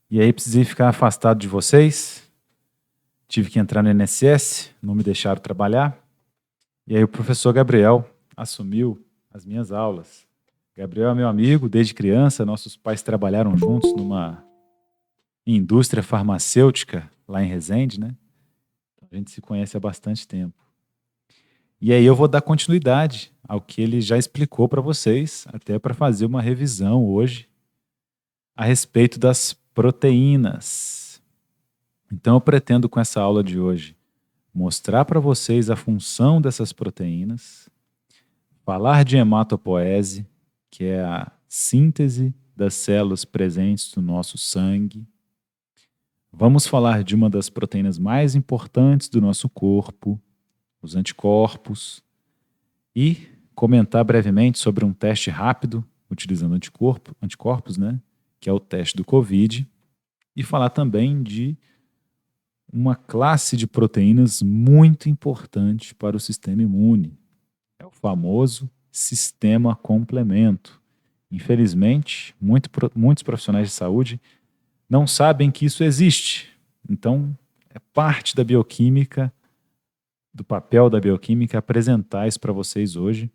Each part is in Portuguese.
E aí precisei ficar afastado de vocês, tive que entrar no INSS, não me deixaram trabalhar. E aí o professor Gabriel assumiu as minhas aulas. Gabriel é meu amigo desde criança, nossos pais trabalharam juntos numa indústria farmacêutica lá em Resende, né? A gente se conhece há bastante tempo. E aí eu vou dar continuidade ao que ele já explicou para vocês, até para fazer uma revisão hoje a respeito das proteínas. Então eu pretendo com essa aula de hoje mostrar para vocês a função dessas proteínas, falar de hematopoese, que é a síntese das células presentes no nosso sangue. Vamos falar de uma das proteínas mais importantes do nosso corpo, os anticorpos, e comentar brevemente sobre um teste rápido utilizando anticorpos, né, que é o teste do COVID, e falar também de uma classe de proteínas muito importante para o sistema imune. É o famoso sistema complemento. Infelizmente, muitos profissionais de saúde não sabem que isso existe. Então, é parte da bioquímica, do papel da bioquímica, apresentar isso para vocês hoje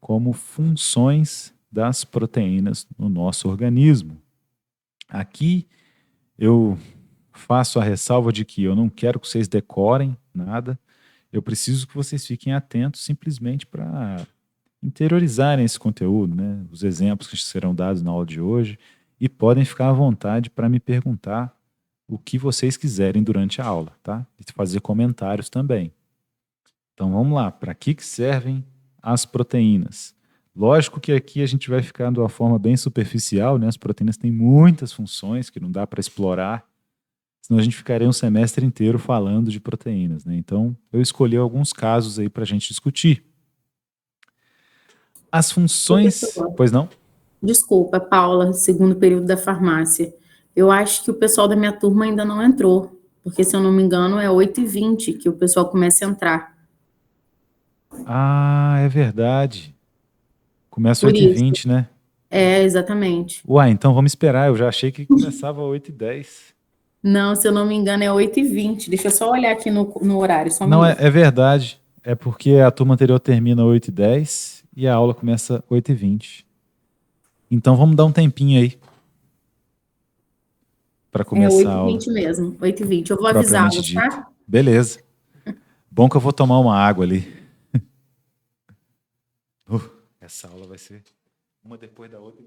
como funções das proteínas no nosso organismo. Aqui eu faço a ressalva de que eu não quero que vocês decorem nada, eu preciso que vocês fiquem atentos simplesmente para interiorizarem esse conteúdo, né? Os exemplos que serão dados na aula de hoje, e podem ficar à vontade para me perguntar o que vocês quiserem durante a aula, tá? E fazer comentários também. Então vamos lá, para que servem as proteínas? Lógico que aqui a gente vai ficar de uma forma bem superficial, né? As proteínas têm muitas funções que não dá para explorar, senão a gente ficaria um semestre inteiro falando de proteínas, né? Então eu escolhi alguns casos aí para a gente discutir. As funções. Professor, Pois não? desculpa, Paula, segundo período da farmácia. Eu acho que o pessoal da minha turma ainda não entrou, porque, se eu não me engano, é 8h20 que o pessoal começa a entrar. Ah, é verdade. Começa Por isso. 8h20, né? Exatamente. Uai, então vamos esperar. Eu já achei que começava 8h10. Não, se eu não me engano, é 8h20. Deixa eu só olhar aqui no horário, só um Não, é, minuto. é verdade. É porque a turma anterior termina 8h10 e a aula começa 8h20. Então vamos dar um tempinho aí para É começar a oito h aula 20 mesmo, 8h20. Eu vou propriamente avisá-los, dita. tá? Beleza. Bom que eu vou tomar uma água ali. Uh, essa aula vai ser uma depois da outra.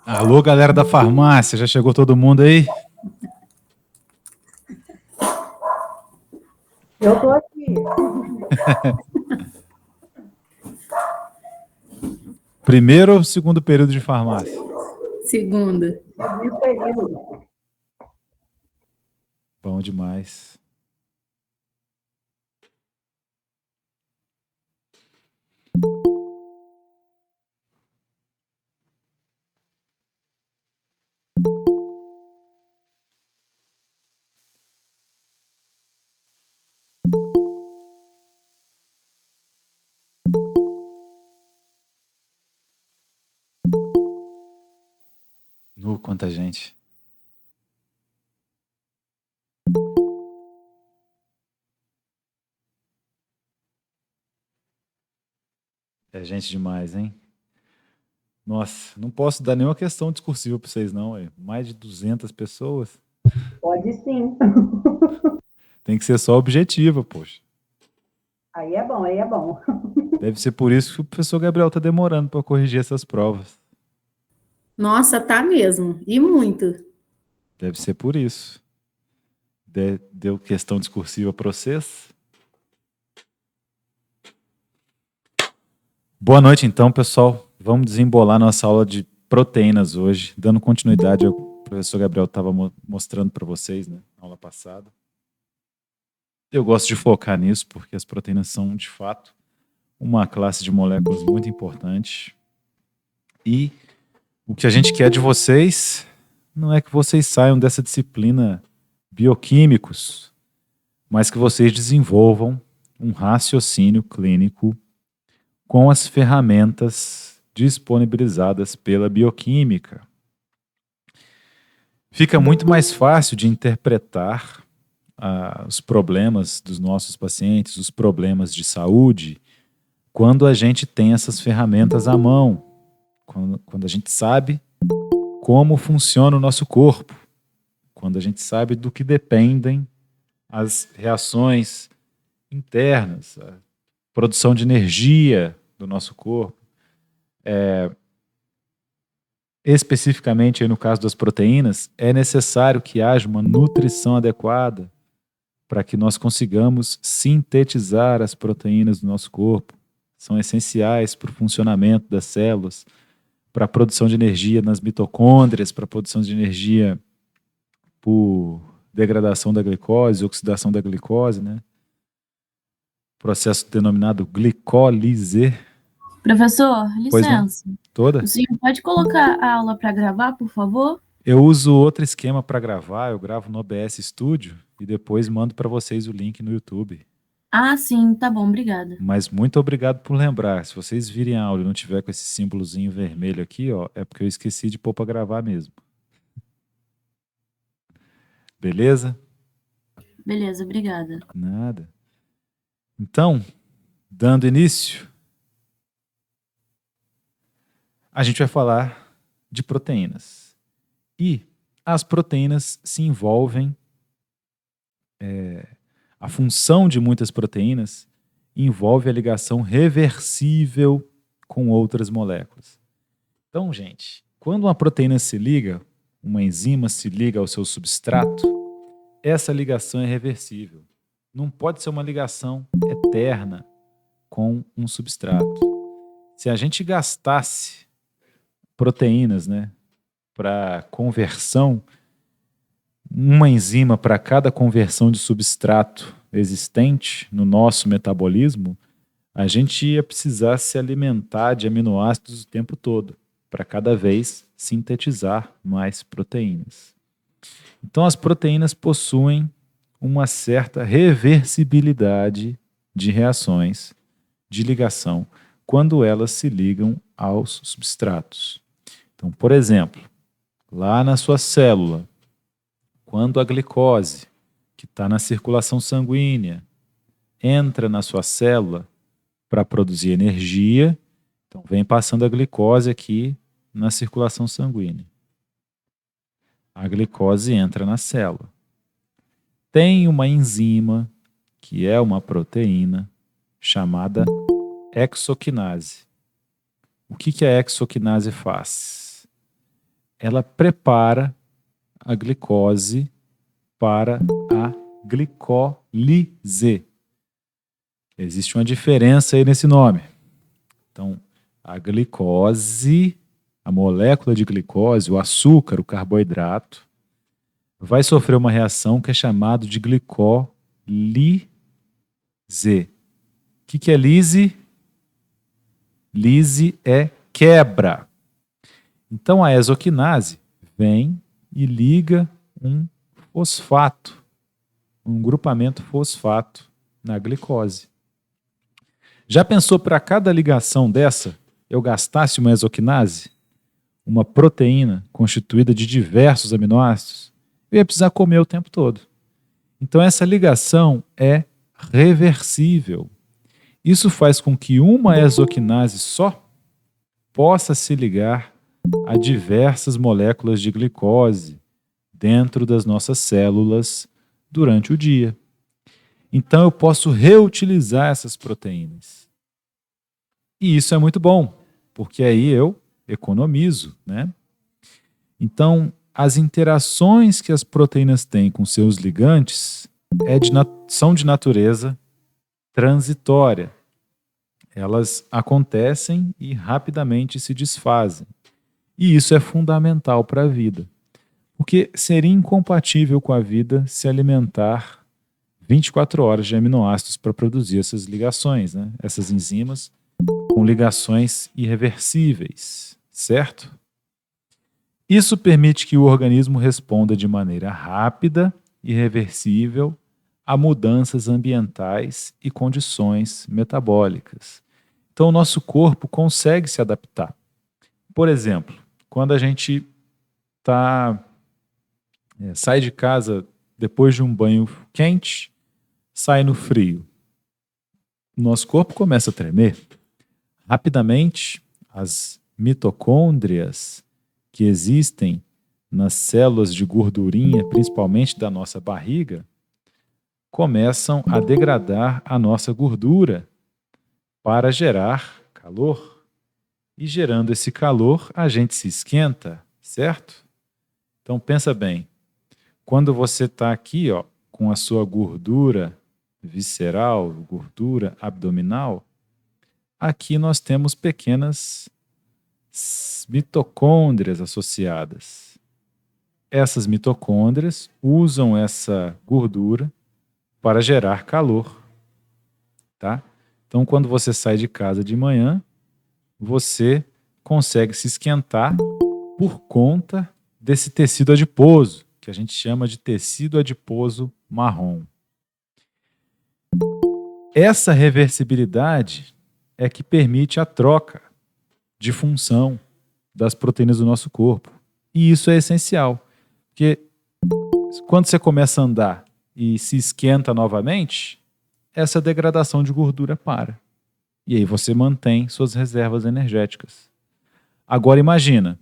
Alô, galera da farmácia, já chegou todo mundo aí? Eu tô aqui. Primeiro ou segundo período de farmácia? Segunda. Segundo período. Bom demais. Quanta gente. É gente demais, hein? Nossa, não posso dar nenhuma questão discursiva para vocês, não. Mais de 200 pessoas. Pode sim. Tem que ser só objetiva, poxa. Aí é bom, aí é bom. Deve ser por isso que o professor Gabriel está demorando para corrigir essas provas. Nossa, tá mesmo. E muito. Deve ser por isso. Deu questão discursiva para vocês? Boa noite, então, pessoal. Vamos desembolar nossa aula de proteínas hoje, dando continuidade ao que o professor Gabriel estava mostrando para vocês, né, na aula passada. Eu gosto de focar nisso porque as proteínas são, de fato, uma classe de moléculas muito importante. E o que a gente quer de vocês não é que vocês saiam dessa disciplina bioquímicos, mas que vocês desenvolvam um raciocínio clínico com as ferramentas disponibilizadas pela bioquímica. Fica muito mais fácil de interpretar os problemas dos nossos pacientes, os problemas de saúde, quando a gente tem essas ferramentas à mão, quando a gente sabe como funciona o nosso corpo, quando a gente sabe do que dependem as reações internas, a produção de energia do nosso corpo. Especificamente aí no caso das proteínas, é necessário que haja uma nutrição adequada para que nós consigamos sintetizar as proteínas do nosso corpo. São essenciais para o funcionamento das células, para a produção de energia nas mitocôndrias, para a produção de energia por degradação da glicose, oxidação da glicose, né? Processo denominado glicólise. Professor, Pois não? licença. Toda? O senhor pode colocar a aula para gravar, por favor? Eu uso outro esquema para gravar, eu gravo no OBS Studio e depois mando para vocês o link no YouTube. Ah, sim, tá bom, obrigada. Mas muito obrigado por lembrar. Se vocês virem a aula e não tiver com esse símbolozinho vermelho aqui, ó, é porque eu esqueci de pôr para gravar mesmo. Beleza? Beleza, obrigada. Nada. Então, dando início, a gente vai falar de proteínas. E as proteínas se envolvem, a função de muitas proteínas envolve a ligação reversível com outras moléculas. Então, gente, quando uma proteína se liga, uma enzima se liga ao seu substrato, essa ligação é reversível. Não pode ser uma ligação eterna com um substrato. Se a gente gastasse proteínas, né, para conversão, uma enzima para cada conversão de substrato existente no nosso metabolismo, a gente ia precisar se alimentar de aminoácidos o tempo todo, para cada vez sintetizar mais proteínas. Então, as proteínas possuem uma certa reversibilidade de reações de ligação quando elas se ligam aos substratos. Então, por exemplo, lá na sua célula, quando a glicose, que está na circulação sanguínea, entra na sua célula para produzir energia, então vem passando a glicose aqui na circulação sanguínea. A glicose entra na célula. Tem uma enzima, que é uma proteína, chamada hexoquinase. O que a hexoquinase faz? ela prepara a glicose para a glicólise. Existe uma diferença aí nesse nome. Então, a glicose, a molécula de glicose, o açúcar, o carboidrato, vai sofrer uma reação que é chamada de glicólise. O que é lise? Lise é quebra. Então, a exoquinase vem e liga um fosfato, um grupamento fosfato na glicose. Já pensou para cada ligação dessa, eu gastasse uma exoquinase? Uma proteína constituída de diversos aminoácidos? Eu ia precisar comer o tempo todo. Então essa ligação é reversível. Isso faz com que uma exoquinase só possa se ligar a diversas moléculas de glicose dentro das nossas células durante o dia. Então eu posso reutilizar essas proteínas. E isso é muito bom, porque aí eu economizo, né? Então, as interações que as proteínas têm com seus ligantes são de natureza transitória. Elas acontecem e rapidamente se desfazem. E isso é fundamental para a vida, porque seria incompatível com a vida se alimentar 24 horas de aminoácidos para produzir essas ligações, né? Essas enzimas com ligações irreversíveis, certo? Isso permite que o organismo responda de maneira rápida e reversível a mudanças ambientais e condições metabólicas. Então, o nosso corpo consegue se adaptar. Por exemplo, quando a gente sai de casa depois de um banho quente, sai no frio, nosso corpo começa a tremer. Rapidamente, as mitocôndrias que existem nas células de gordurinha, principalmente da nossa barriga, começam a degradar a nossa gordura para gerar calor. E gerando esse calor, a gente se esquenta, certo? Então pensa bem, quando você está aqui, ó, com a sua gordura visceral, gordura abdominal, aqui nós temos pequenas mitocôndrias associadas. Essas mitocôndrias usam essa gordura para gerar calor, tá? Então, quando você sai de casa de manhã, você consegue se esquentar por conta desse tecido adiposo, que a gente chama de tecido adiposo marrom. Essa reversibilidade é que permite a troca de função das proteínas do nosso corpo. E isso é essencial, porque quando você começa a andar e se esquenta novamente, essa degradação de gordura para. E aí você mantém suas reservas energéticas. Agora imagina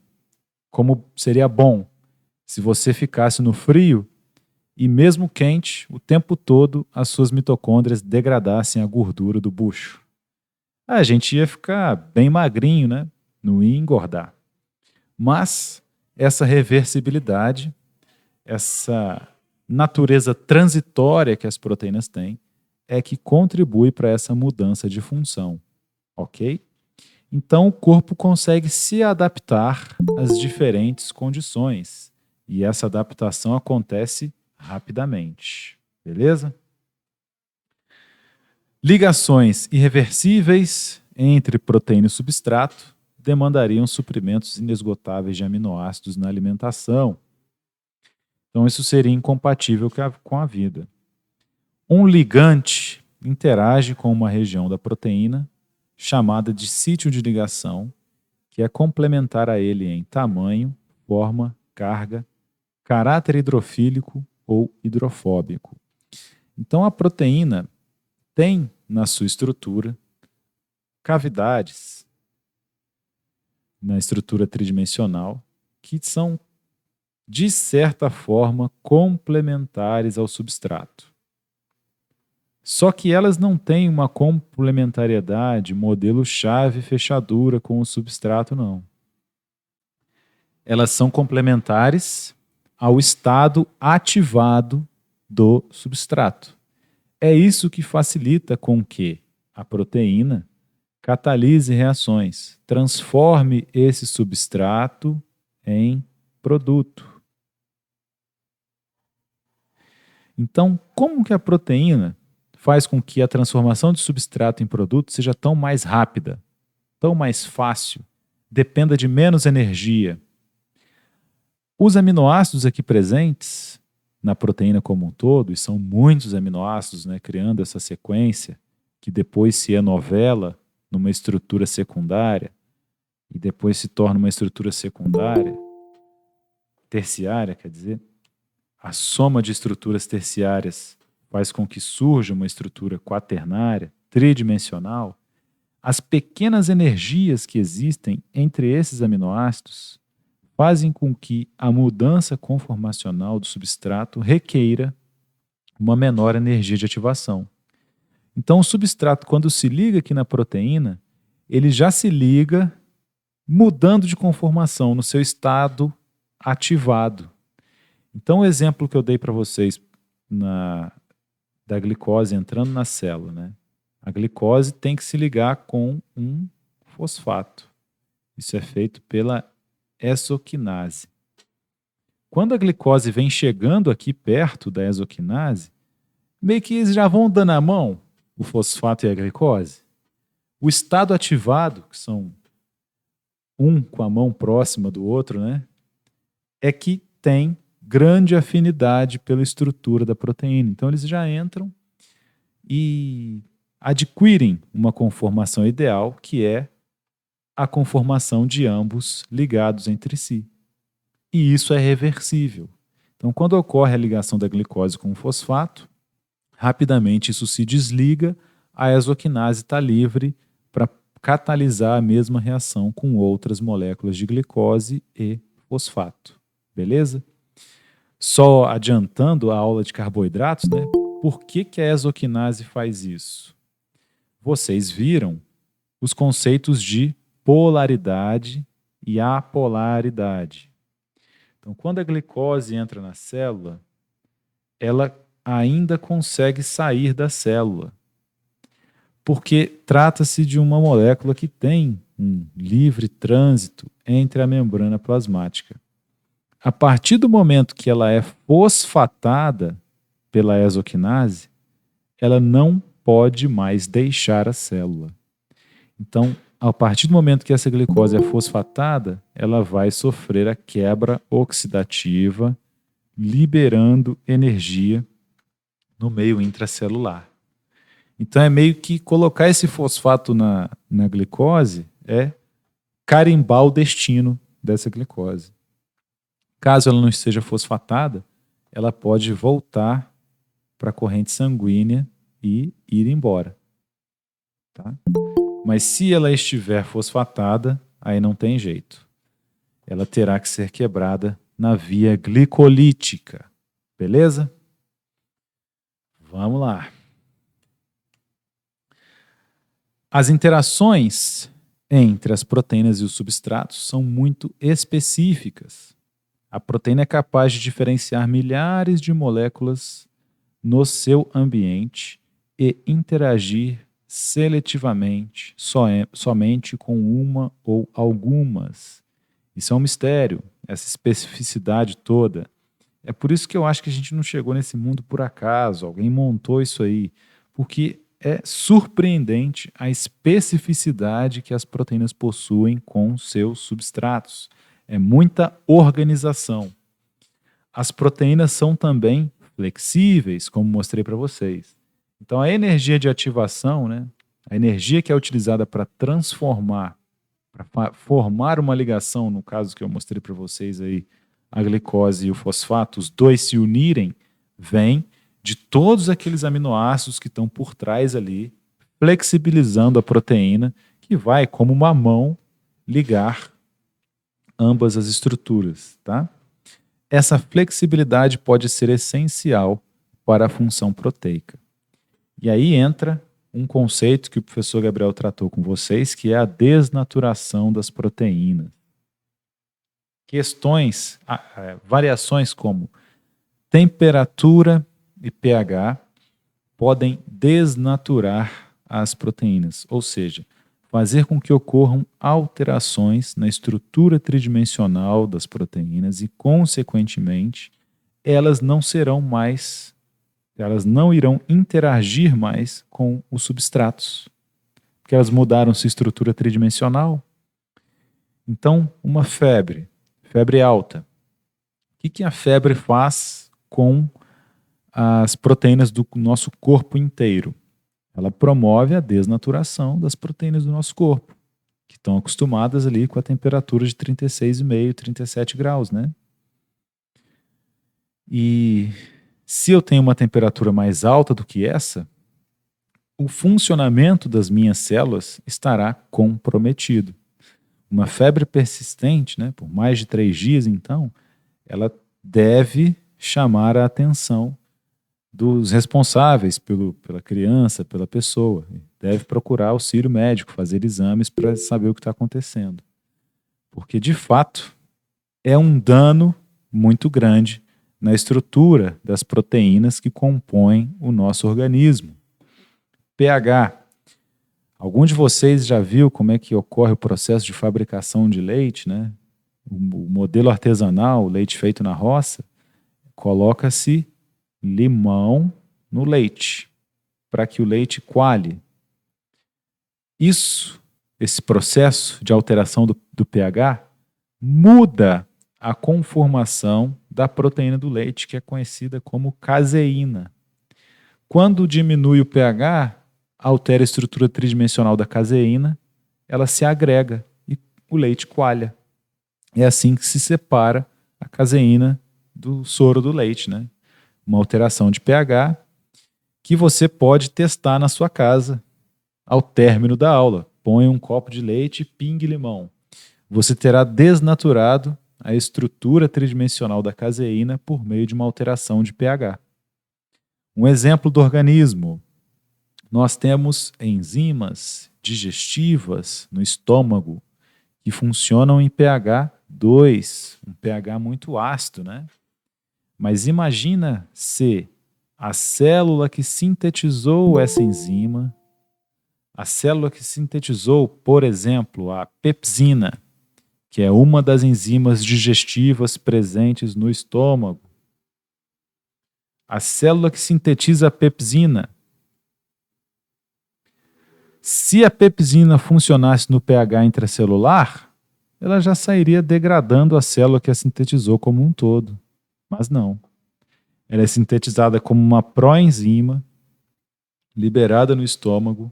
como seria bom se você ficasse no frio e mesmo quente, o tempo todo, as suas mitocôndrias degradassem a gordura do bucho. A gente ia ficar bem magrinho, né? Não ia engordar. Mas essa reversibilidade, essa natureza transitória que as proteínas têm, é que contribui para essa mudança de função, ok? Então o corpo consegue se adaptar às diferentes condições e essa adaptação acontece rapidamente, beleza? Ligações irreversíveis entre proteína e substrato demandariam suprimentos inesgotáveis de aminoácidos na alimentação. Então isso seria incompatível com a vida. Um ligante interage com uma região da proteína chamada de sítio de ligação, que é complementar a ele em tamanho, forma, carga, caráter hidrofílico ou hidrofóbico. Então a proteína tem na sua estrutura cavidades na estrutura tridimensional que são, de certa forma, complementares ao substrato. Só que elas não têm uma complementariedade modelo chave-fechadura com o substrato, não. elas são complementares ao estado ativado do substrato. É isso que facilita com que a proteína catalise reações, transforme esse substrato em produto. Então, como que a proteína faz com que a transformação de substrato em produto seja tão mais rápida, tão mais fácil, dependa de menos energia? Os aminoácidos aqui presentes na proteína como um todo, e são muitos aminoácidos, né, criando essa sequência, que depois se enovela numa estrutura secundária, e depois se torna uma estrutura secundária, terciária, quer dizer, a soma de estruturas terciárias faz com que surja uma estrutura quaternária, tridimensional. As pequenas energias que existem entre esses aminoácidos fazem com que a mudança conformacional do substrato requeira uma menor energia de ativação. Então, o substrato, quando se liga aqui na proteína, ele já se liga mudando de conformação no seu estado ativado. Então, o exemplo que eu dei para vocês da glicose entrando na célula, né? A glicose tem que se ligar com um fosfato. Isso é feito pela exoquinase. Quando a glicose vem chegando aqui perto da exoquinase, meio que eles já vão dando a mão, o fosfato e a glicose. O estado ativado, que são um com a mão próxima do outro, né? É que tem grande afinidade pela estrutura da proteína. Então, eles já entram e adquirem uma conformação ideal, que é a conformação de ambos ligados entre si. E isso é reversível. Então, quando ocorre a ligação da glicose com o fosfato, rapidamente isso se desliga, a exoquinase está livre para catalisar a mesma reação com outras moléculas de glicose e fosfato. Beleza? Só adiantando a aula de carboidratos, né? Por que a exoquinase faz isso? Vocês viram os conceitos de polaridade e apolaridade. Então, quando a glicose entra na célula, ela ainda consegue sair da célula, porque trata-se de uma molécula que tem um livre trânsito entre a membrana plasmática. A partir do momento que ela é fosfatada pela exoquinase, ela não pode mais deixar a célula. Então, a partir do momento que essa glicose é fosfatada, ela vai sofrer a quebra oxidativa, liberando energia no meio intracelular. Então, é meio que colocar esse fosfato na glicose é carimbar o destino dessa glicose. Caso ela não esteja fosfatada, ela pode voltar para a corrente sanguínea e ir embora. Tá? Mas se ela estiver fosfatada, aí não tem jeito. Ela terá que ser quebrada na via glicolítica. Beleza? Vamos lá. As interações entre as proteínas e os substratos são muito específicas. A proteína é capaz de diferenciar milhares de moléculas no seu ambiente e interagir seletivamente, somente com uma ou algumas. Isso é um mistério, essa especificidade toda. É por isso que eu acho que a gente não chegou nesse mundo por acaso, alguém montou isso aí, porque é surpreendente a especificidade que as proteínas possuem com seus substratos. É muita organização. As proteínas são também flexíveis, como mostrei para vocês. Então, a energia de ativação, né, a energia que é utilizada para transformar, para formar uma ligação, no caso que eu mostrei para vocês aí, a glicose e o fosfato, os dois se unirem, vem de todos aqueles aminoácidos que estão por trás ali, flexibilizando a proteína, que vai, como uma mão, ligar ambas as estruturas, tá? Essa flexibilidade pode ser essencial para a função proteica. E aí entra um conceito que o professor Gabriel tratou com vocês, que é a desnaturação das proteínas. questões, variações como temperatura e pH podem desnaturar as proteínas, ou seja, fazer com que ocorram alterações na estrutura tridimensional das proteínas e, consequentemente, elas não irão interagir mais com os substratos, porque elas mudaram sua estrutura tridimensional. Então, uma febre alta. O que a febre faz com as proteínas do nosso corpo inteiro? Ela promove a desnaturação das proteínas do nosso corpo, que estão acostumadas ali com a temperatura de 36,5, 37 graus, né? E se eu tenho uma temperatura mais alta do que essa, o funcionamento das minhas células estará comprometido. Uma febre persistente, né, por mais de 3 dias, então, ela deve chamar a atenção dos responsáveis pela criança, pela pessoa. Deve procurar auxílio médico, fazer exames para saber o que está acontecendo. Porque, de fato, é um dano muito grande na estrutura das proteínas que compõem o nosso organismo. pH. Algum de vocês já viu como é que ocorre o processo de fabricação de leite, né? O modelo artesanal, o leite feito na roça, coloca-se limão no leite, para que o leite coalhe. Esse processo de alteração do pH muda a conformação da proteína do leite, que é conhecida como caseína. Quando diminui o pH, altera a estrutura tridimensional da caseína, ela se agrega e o leite coalha. É assim que se separa a caseína do soro do leite, né? Uma alteração de pH que você pode testar na sua casa ao término da aula. Põe um copo de leite e pingue limão. Você terá desnaturado a estrutura tridimensional da caseína por meio de uma alteração de pH. Um exemplo do organismo. Nós temos enzimas digestivas no estômago que funcionam em pH 2, um pH muito ácido, né? Mas imagina se a célula que sintetizou essa enzima, a célula que sintetizou, por exemplo, a pepsina, que é uma das enzimas digestivas presentes no estômago. A célula que sintetiza a pepsina. Se a pepsina funcionasse no pH intracelular, ela já sairia degradando a célula que a sintetizou como um todo. Mas não. Ela é sintetizada como uma proenzima, liberada no estômago,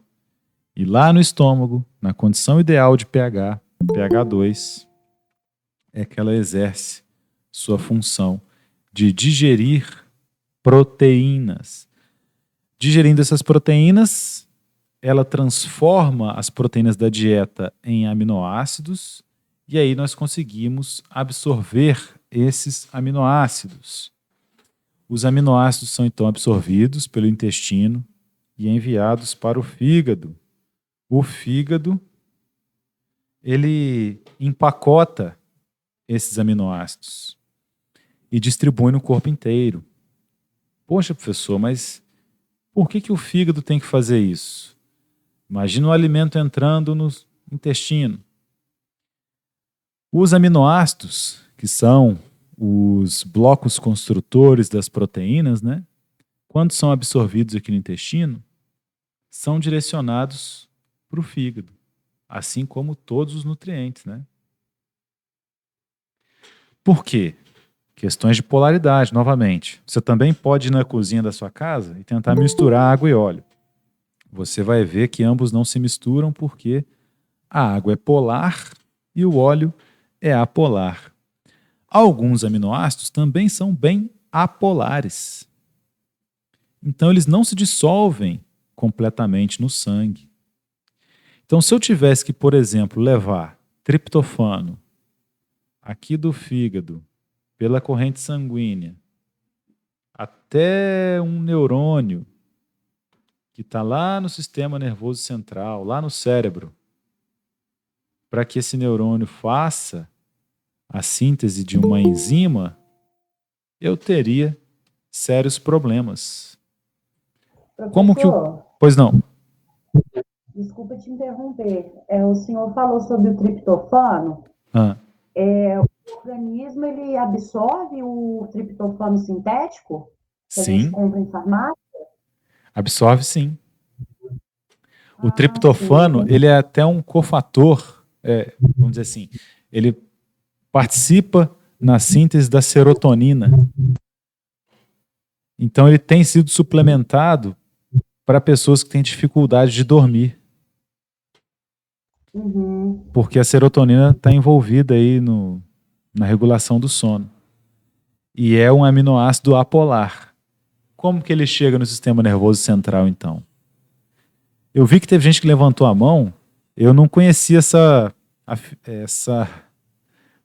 e lá no estômago, na condição ideal de pH, pH 2, é que ela exerce sua função de digerir proteínas. Digerindo essas proteínas, ela transforma as proteínas da dieta em aminoácidos, e aí nós conseguimos absorver esses aminoácidos. Os aminoácidos são então absorvidos pelo intestino e enviados para o fígado. O fígado, ele empacota esses aminoácidos e distribui no corpo inteiro. Poxa, professor, mas por que o fígado tem que fazer isso? Imagina o alimento entrando no intestino. Os aminoácidos, que são os blocos construtores das proteínas, né? Quando são absorvidos aqui no intestino, são direcionados para o fígado, assim como todos os nutrientes, né? Por quê? Questões de polaridade, novamente. Você também pode ir na cozinha da sua casa e tentar misturar água e óleo. Você vai ver que ambos não se misturam porque a água é polar e o óleo é apolar. Alguns aminoácidos também são bem apolares. Então, eles não se dissolvem completamente no sangue. Então, se eu tivesse que, por exemplo, levar triptofano aqui do fígado, pela corrente sanguínea, até um neurônio que está lá no sistema nervoso central, lá no cérebro, para que esse neurônio faça a síntese de uma enzima, eu teria sérios problemas. Como que o... Professor, Pois não. desculpa te interromper. O senhor falou sobre o triptofano. Ah, O organismo, ele absorve o triptofano sintético que a gente sim, compra em farmácia? absorve sim. O Ah, sim, triptofano, entendi. ele é até um cofator, vamos dizer assim, ele participa na síntese da serotonina. Então ele tem sido suplementado para pessoas que têm dificuldade de dormir, Uhum. porque a serotonina está envolvida aí na regulação do sono. E é um aminoácido apolar. Como que ele chega no sistema nervoso central, então? Eu vi que teve gente que levantou a mão, eu não conhecia essa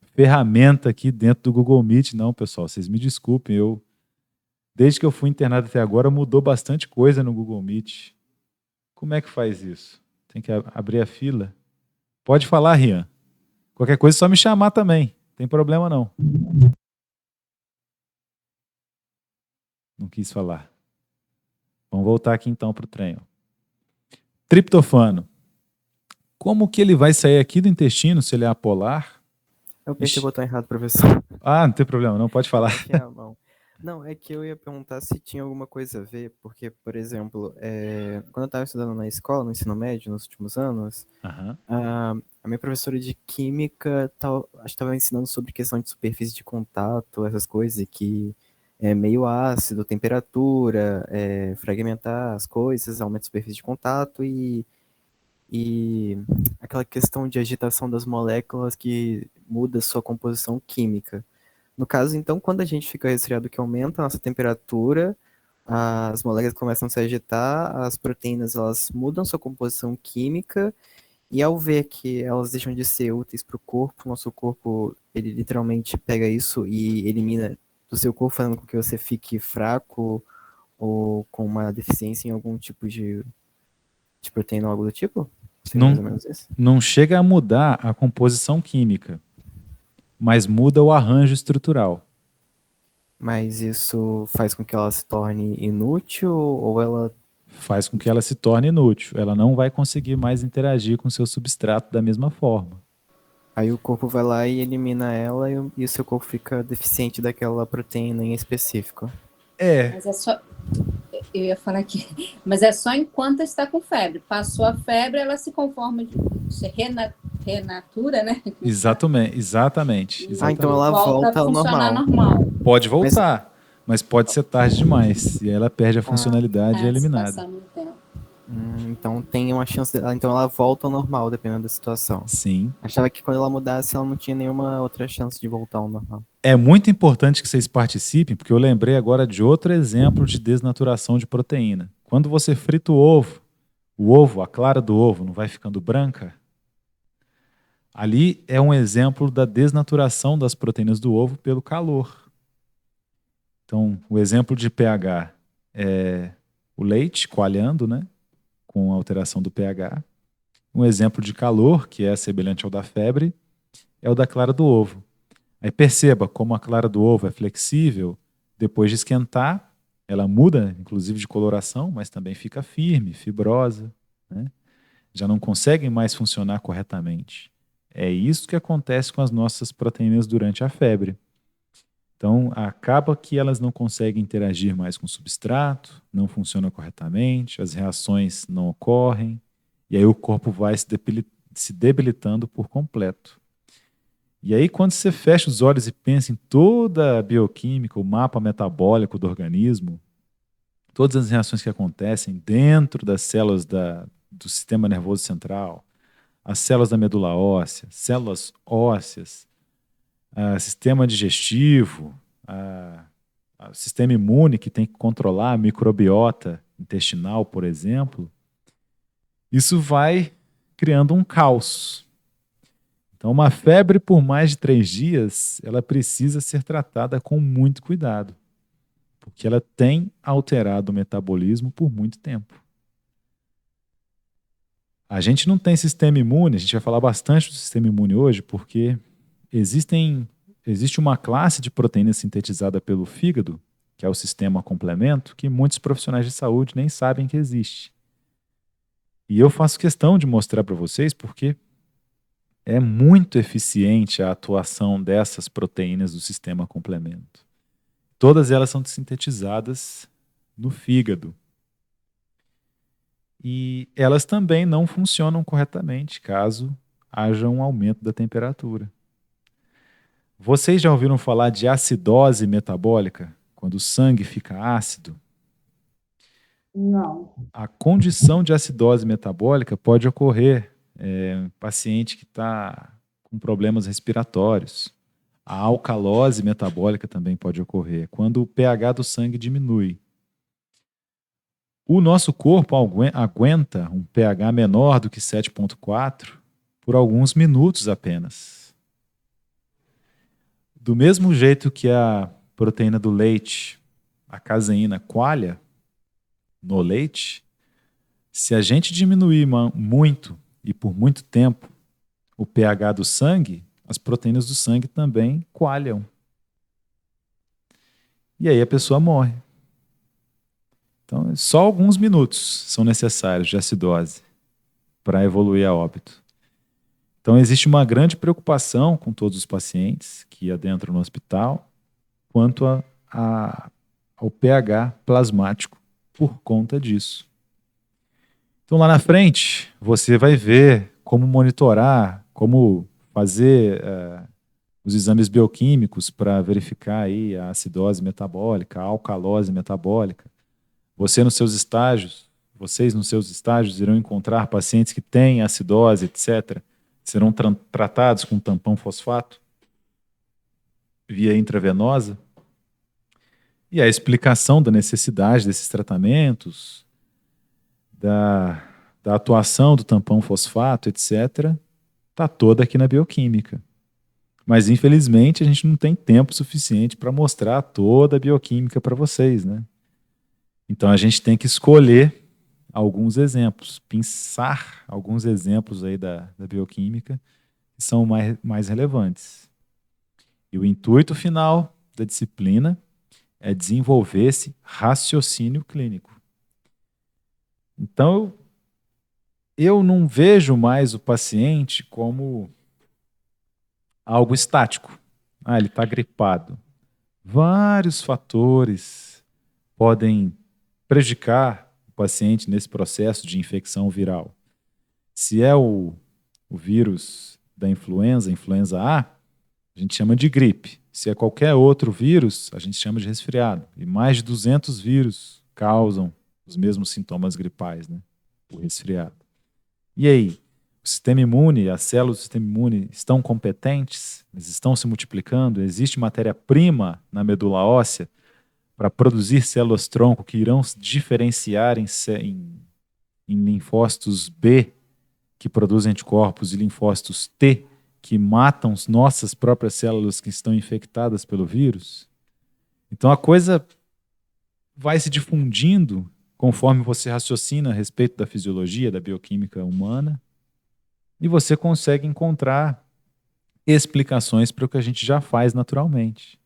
ferramenta aqui dentro do Google Meet, não, pessoal. Vocês me desculpem, desde que eu fui internado até agora, mudou bastante coisa no Google Meet. Como é que faz isso? Tem que abrir a fila? Pode falar, Rian. Qualquer coisa é só me chamar também. Não tem problema não. Não quis falar. Vamos voltar aqui então para o trem. Triptofano. Como que ele vai sair aqui do intestino se ele é apolar? Eu apertei o Ixi. botão errado, professor. Ah, não tem problema, não. Pode falar. Aqui é a mão. Não, é que eu ia perguntar se tinha alguma coisa a ver, porque, por exemplo, quando eu estava estudando na escola, no ensino médio, nos últimos anos, Aham. a minha professora de química acho que estava ensinando sobre questão de superfície de contato, essas coisas, e que é meio ácido, temperatura, fragmentar as coisas, aumenta a superfície de contato e aquela questão de agitação das moléculas que muda sua composição química. No caso, então, quando a gente fica resfriado que aumenta a nossa temperatura, as moléculas começam a se agitar, as proteínas elas mudam sua composição química, e ao ver que elas deixam de ser úteis para o corpo, nosso corpo, ele literalmente pega isso e elimina do seu corpo, fazendo com que você fique fraco ou com uma deficiência em algum tipo de proteína ou algo do tipo? Seria mais ou Não, menos isso? não chega a mudar a composição química, mas muda o arranjo estrutural. Mas isso faz com que ela se torne inútil ou ela... Faz com que ela se torne inútil. Ela não vai conseguir mais interagir com o seu substrato da mesma forma. Aí o corpo vai lá e elimina ela e o seu corpo fica deficiente daquela proteína em específico. Mas é só. Eu ia falar aqui. Mas é só enquanto está com febre. Passou a febre, ela se conforma, se renatura, né? Exatamente. Ah, então ela volta ao normal. Pode voltar, mas pode ser tarde demais. E aí ela perde a funcionalidade e é Se eliminada. passar muito tempo. Então tem uma chance então ela volta ao normal, dependendo da situação. Sim. Achava que quando ela mudasse, ela não tinha nenhuma outra chance de voltar ao normal. É muito importante que vocês participem, porque eu lembrei agora de outro exemplo de desnaturação de proteína. Quando você frita o ovo, a clara do ovo, não vai ficando branca? Ali é um exemplo da desnaturação das proteínas do ovo pelo calor. Então, o exemplo de pH é o leite coalhando, né? Com alteração do pH. Um exemplo de calor, que é semelhante ao da febre, é o da clara do ovo. Aí perceba como a clara do ovo é flexível, depois de esquentar, ela muda, inclusive, de coloração, mas também fica firme, fibrosa, né? Já não conseguem mais funcionar corretamente. É isso que acontece com as nossas proteínas durante a febre. Então, acaba que elas não conseguem interagir mais com o substrato, não funcionam corretamente, as reações não ocorrem, e aí o corpo vai se debilitando por completo. E aí, quando você fecha os olhos e pensa em toda a bioquímica, o mapa metabólico do organismo, todas as reações que acontecem dentro das células do sistema nervoso central, as células da medula óssea, células ósseas, sistema digestivo, sistema imune que tem que controlar a microbiota intestinal, por exemplo, isso vai criando um caos. Então, uma febre por mais de 3 dias, ela precisa ser tratada com muito cuidado, porque ela tem alterado o metabolismo por muito tempo. A gente não tem sistema imune, a gente vai falar bastante do sistema imune hoje, porque existem existe uma classe de proteína sintetizada pelo fígado, que é o sistema complemento, que muitos profissionais de saúde nem sabem que existe. E eu faço questão de mostrar para vocês porque é muito eficiente a atuação dessas proteínas do sistema complemento. Todas elas são sintetizadas no fígado. E elas também não funcionam corretamente caso haja um aumento da temperatura. Vocês já ouviram falar de acidose metabólica? Quando o sangue fica ácido? Não. A condição de acidose metabólica pode ocorrer em paciente que está com problemas respiratórios. A alcalose metabólica também pode ocorrer, quando o pH do sangue diminui. O nosso corpo aguenta um pH menor do que 7,4 por alguns minutos apenas. Do mesmo jeito que a proteína do leite, a caseína, coalha no leite, se a gente diminuir muito e por muito tempo o pH do sangue, as proteínas do sangue também coalham. E aí a pessoa morre. Então, só alguns minutos são necessários de acidose para evoluir a óbito. Então, existe uma grande preocupação com todos os pacientes que adentram no hospital quanto ao pH plasmático por conta disso. Então, lá na frente, você vai ver como monitorar, como fazer os exames bioquímicos para verificar aí a acidose metabólica, a alcalose metabólica. Vocês nos seus estágios irão encontrar pacientes que têm acidose, etc. Serão tratados com tampão fosfato via intravenosa. E a explicação da necessidade desses tratamentos, da atuação do tampão fosfato, etc., está toda aqui na bioquímica. Mas, infelizmente, a gente não tem tempo suficiente para mostrar toda a bioquímica para vocês, né? Então, a gente tem que escolher alguns exemplos, pensar alguns exemplos aí da bioquímica que são mais relevantes. E o intuito final da disciplina é desenvolver esse raciocínio clínico. Então, eu não vejo mais o paciente como algo estático. Ele está gripado. Vários fatores podem prejudicar o paciente nesse processo de infecção viral. Se é o vírus da influenza A, a gente chama de gripe. Se é qualquer outro vírus, a gente chama de resfriado. E mais de 200 vírus causam os mesmos sintomas gripais, né? O resfriado. E aí, o sistema imune, as células do sistema imune estão competentes? Eles estão se multiplicando? Existe matéria-prima na medula óssea para produzir células-tronco que irão se diferenciar em linfócitos B, que produzem anticorpos, e linfócitos T, que matam as nossas próprias células que estão infectadas pelo vírus? Então a coisa vai se difundindo conforme você raciocina a respeito da fisiologia, da bioquímica humana, e você consegue encontrar explicações para o que a gente já faz naturalmente.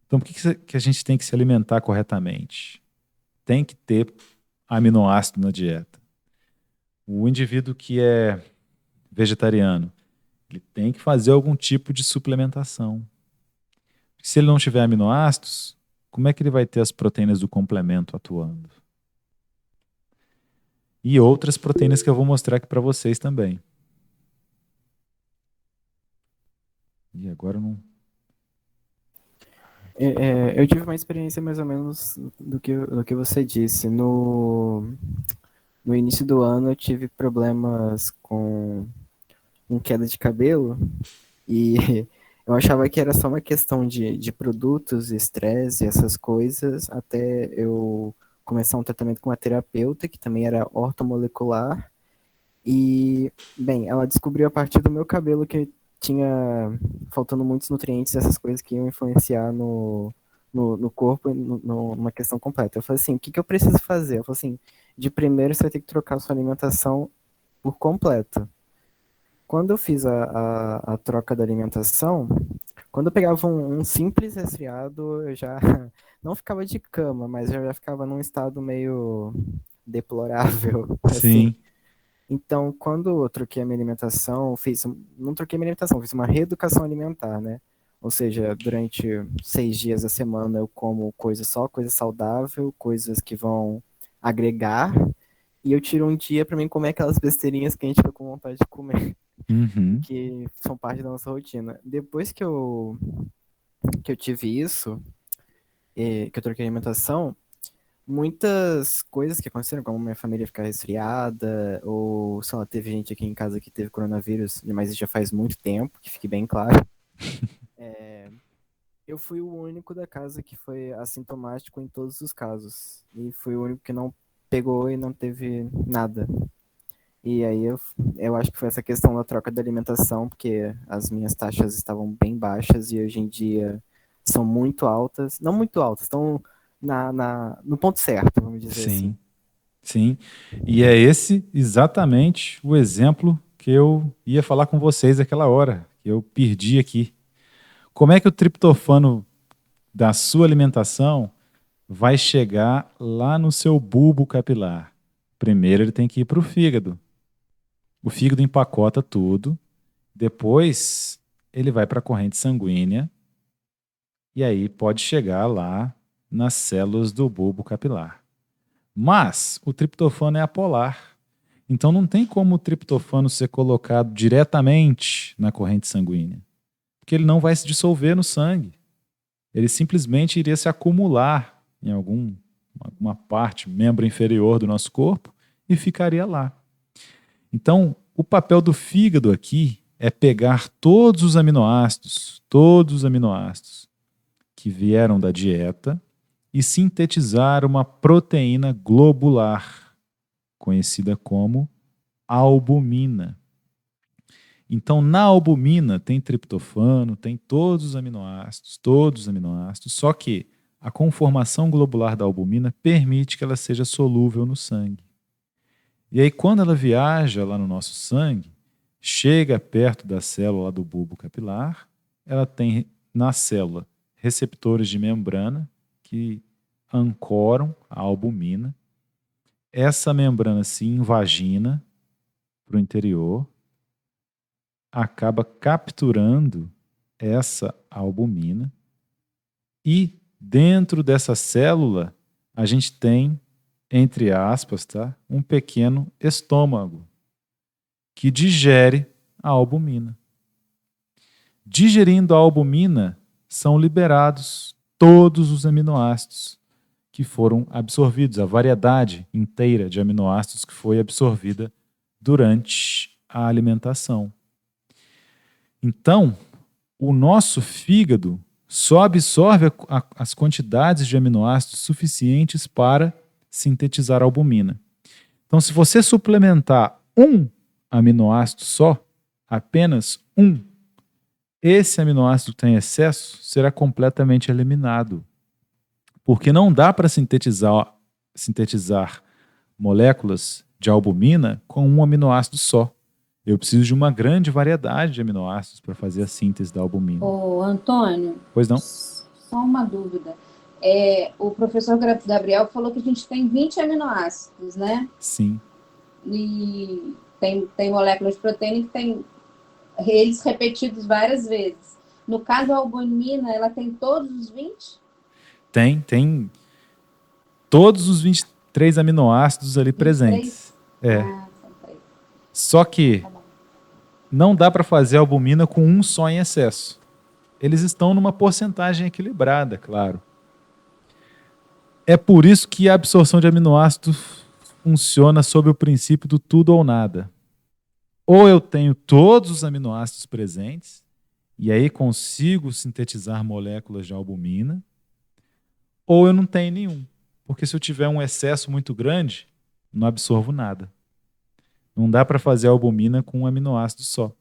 Então, por que a gente tem que se alimentar corretamente? Tem que ter aminoácido na dieta. O indivíduo que é vegetariano, ele tem que fazer algum tipo de suplementação. Se ele não tiver aminoácidos, como é que ele vai ter as proteínas do complemento atuando? E outras proteínas que eu vou mostrar aqui para vocês também. E agora não... Eu tive uma experiência mais ou menos do que você disse. No início do ano eu tive problemas com queda de cabelo e eu achava que era só uma questão de produtos, estresse, essas coisas, até eu começar um tratamento com uma terapeuta que também era ortomolecular e, bem, ela descobriu a partir do meu cabelo que tinha faltando muitos nutrientes, essas coisas que iam influenciar no corpo, numa questão completa. Eu falei assim, o que eu preciso fazer? Eu falei assim, de primeiro você vai ter que trocar sua alimentação por completo. quando eu fiz a troca da alimentação, quando eu pegava um simples resfriado, eu já não ficava de cama, mas eu já ficava num estado meio deplorável, assim. Sim. Então, quando eu troquei a minha alimentação, não troquei a minha alimentação, fiz uma reeducação alimentar, né? Ou seja, durante 6 dias da semana eu como só coisa saudável, coisas que vão agregar, e eu tiro um dia para mim comer aquelas besteirinhas que a gente fica com vontade de comer, Uhum. que são parte da nossa rotina. Depois que eu tive isso, que eu troquei a alimentação, muitas coisas que aconteceram, como minha família ficar resfriada, ou, sei lá, teve gente aqui em casa que teve coronavírus, mas isso já faz muito tempo, que fique bem claro. Eu fui o único da casa que foi assintomático em todos os casos. E fui o único que não pegou e não teve nada. E aí eu acho que foi essa questão da troca da alimentação, porque as minhas taxas estavam bem baixas e hoje em dia são muito altas. Não muito altas, estão no ponto certo, vamos dizer assim. Sim. E é esse exatamente o exemplo que eu ia falar com vocês aquela hora, que eu perdi aqui. Como é que o triptofano da sua alimentação vai chegar lá no seu bulbo capilar? Primeiro ele tem que ir para o fígado. O fígado empacota tudo, depois ele vai para a corrente sanguínea e aí pode chegar lá nas células do bulbo capilar. Mas o triptofano é apolar, então não tem como o triptofano ser colocado diretamente na corrente sanguínea, porque ele não vai se dissolver no sangue. Ele simplesmente iria se acumular em alguma parte, membro inferior do nosso corpo, e ficaria lá. Então, o papel do fígado aqui é pegar todos os aminoácidos que vieram da dieta e sintetizar uma proteína globular, conhecida como albumina. Então, na albumina tem triptofano, tem todos os aminoácidos, só que a conformação globular da albumina permite que ela seja solúvel no sangue. E aí, quando ela viaja lá no nosso sangue, chega perto da célula do bulbo capilar, ela tem na célula receptores de membrana que ancoram a albumina. Essa membrana se invagina para o interior, acaba capturando essa albumina e dentro dessa célula a gente tem, entre aspas, tá, um pequeno estômago que digere a albumina. Digerindo a albumina, são liberados todos os aminoácidos que foram absorvidos, a variedade inteira de aminoácidos que foi absorvida durante a alimentação. Então, o nosso fígado só absorve as quantidades de aminoácidos suficientes para sintetizar a albumina. Então, se você suplementar um aminoácido só, apenas um, esse aminoácido que tem excesso será completamente eliminado. Porque não dá para sintetizar moléculas de albumina com um aminoácido só. Eu preciso de uma grande variedade de aminoácidos para fazer a síntese da albumina. Ô, Antônio, Pois não? só uma dúvida. O professor Gabriel falou que a gente tem 20 aminoácidos, né? Sim. E tem moléculas de proteína que tem eles repetidos várias vezes. No caso, a albumina, ela tem todos os 20? Tem todos os 23 aminoácidos ali 23? presentes. São 3. Só que não dá para fazer albumina com um só em excesso. Eles estão numa porcentagem equilibrada, claro. É por isso que a absorção de aminoácidos funciona sob o princípio do tudo ou nada. Ou eu tenho todos os aminoácidos presentes, e aí consigo sintetizar moléculas de albumina, ou eu não tenho nenhum. Porque se eu tiver um excesso muito grande, não absorvo nada. Não dá para fazer albumina com um aminoácido só.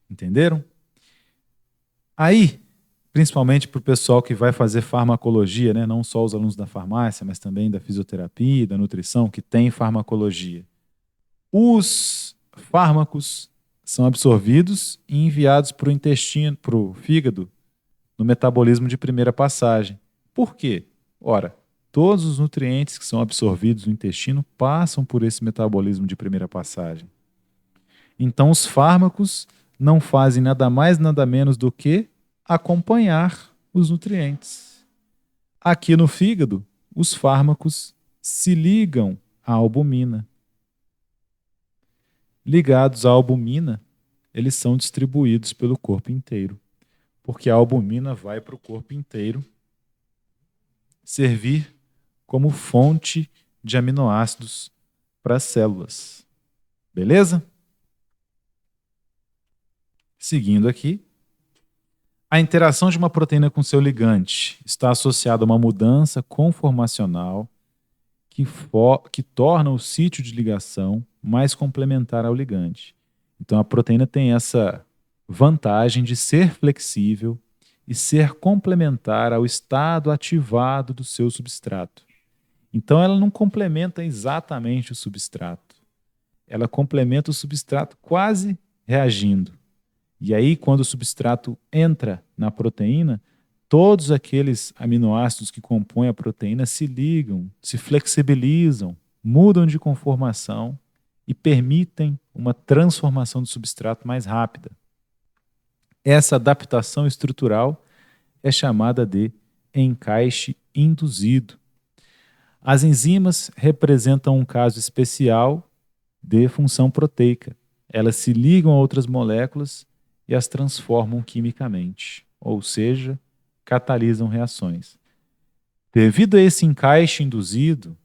Entenderam? Aí, principalmente para o pessoal que vai fazer farmacologia, né? Não só os alunos da farmácia, mas também da fisioterapia, da nutrição, que tem farmacologia. Os fármacos são absorvidos e enviados para o intestino, para o fígado, no metabolismo de primeira passagem. Por quê? Ora, todos os nutrientes que são absorvidos no intestino passam por esse metabolismo de primeira passagem. Então, os fármacos não fazem nada mais, nada menos do que acompanhar os nutrientes. Aqui no fígado, os fármacos se ligam à albumina. Ligados à albumina, eles são distribuídos pelo corpo inteiro, porque a albumina vai para o corpo inteiro servir como fonte de aminoácidos para as células. Beleza? Seguindo aqui, a interação de uma proteína com seu ligante está associada a uma mudança conformacional que torna o sítio de ligação mais complementar ao ligante. Então, a proteína tem essa vantagem de ser flexível e ser complementar ao estado ativado do seu substrato. Então, ela não complementa exatamente o substrato. Ela complementa o substrato quase reagindo. E aí, quando o substrato entra na proteína, todos aqueles aminoácidos que compõem a proteína se ligam, se flexibilizam, mudam de conformação e permitem uma transformação do substrato mais rápida. Essa adaptação estrutural é chamada de encaixe induzido. As enzimas representam um caso especial de função proteica. Elas se ligam a outras moléculas e as transformam quimicamente, ou seja, catalisam reações. Devido a esse encaixe induzido,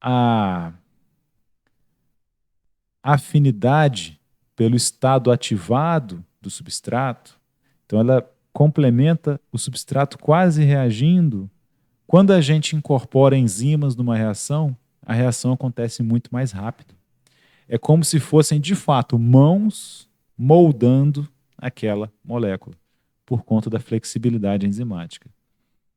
a afinidade pelo estado ativado do substrato, então ela complementa o substrato quase reagindo. Quando a gente incorpora enzimas numa reação, a reação acontece muito mais rápido. É como se fossem, de fato, mãos moldando aquela molécula, por conta da flexibilidade enzimática.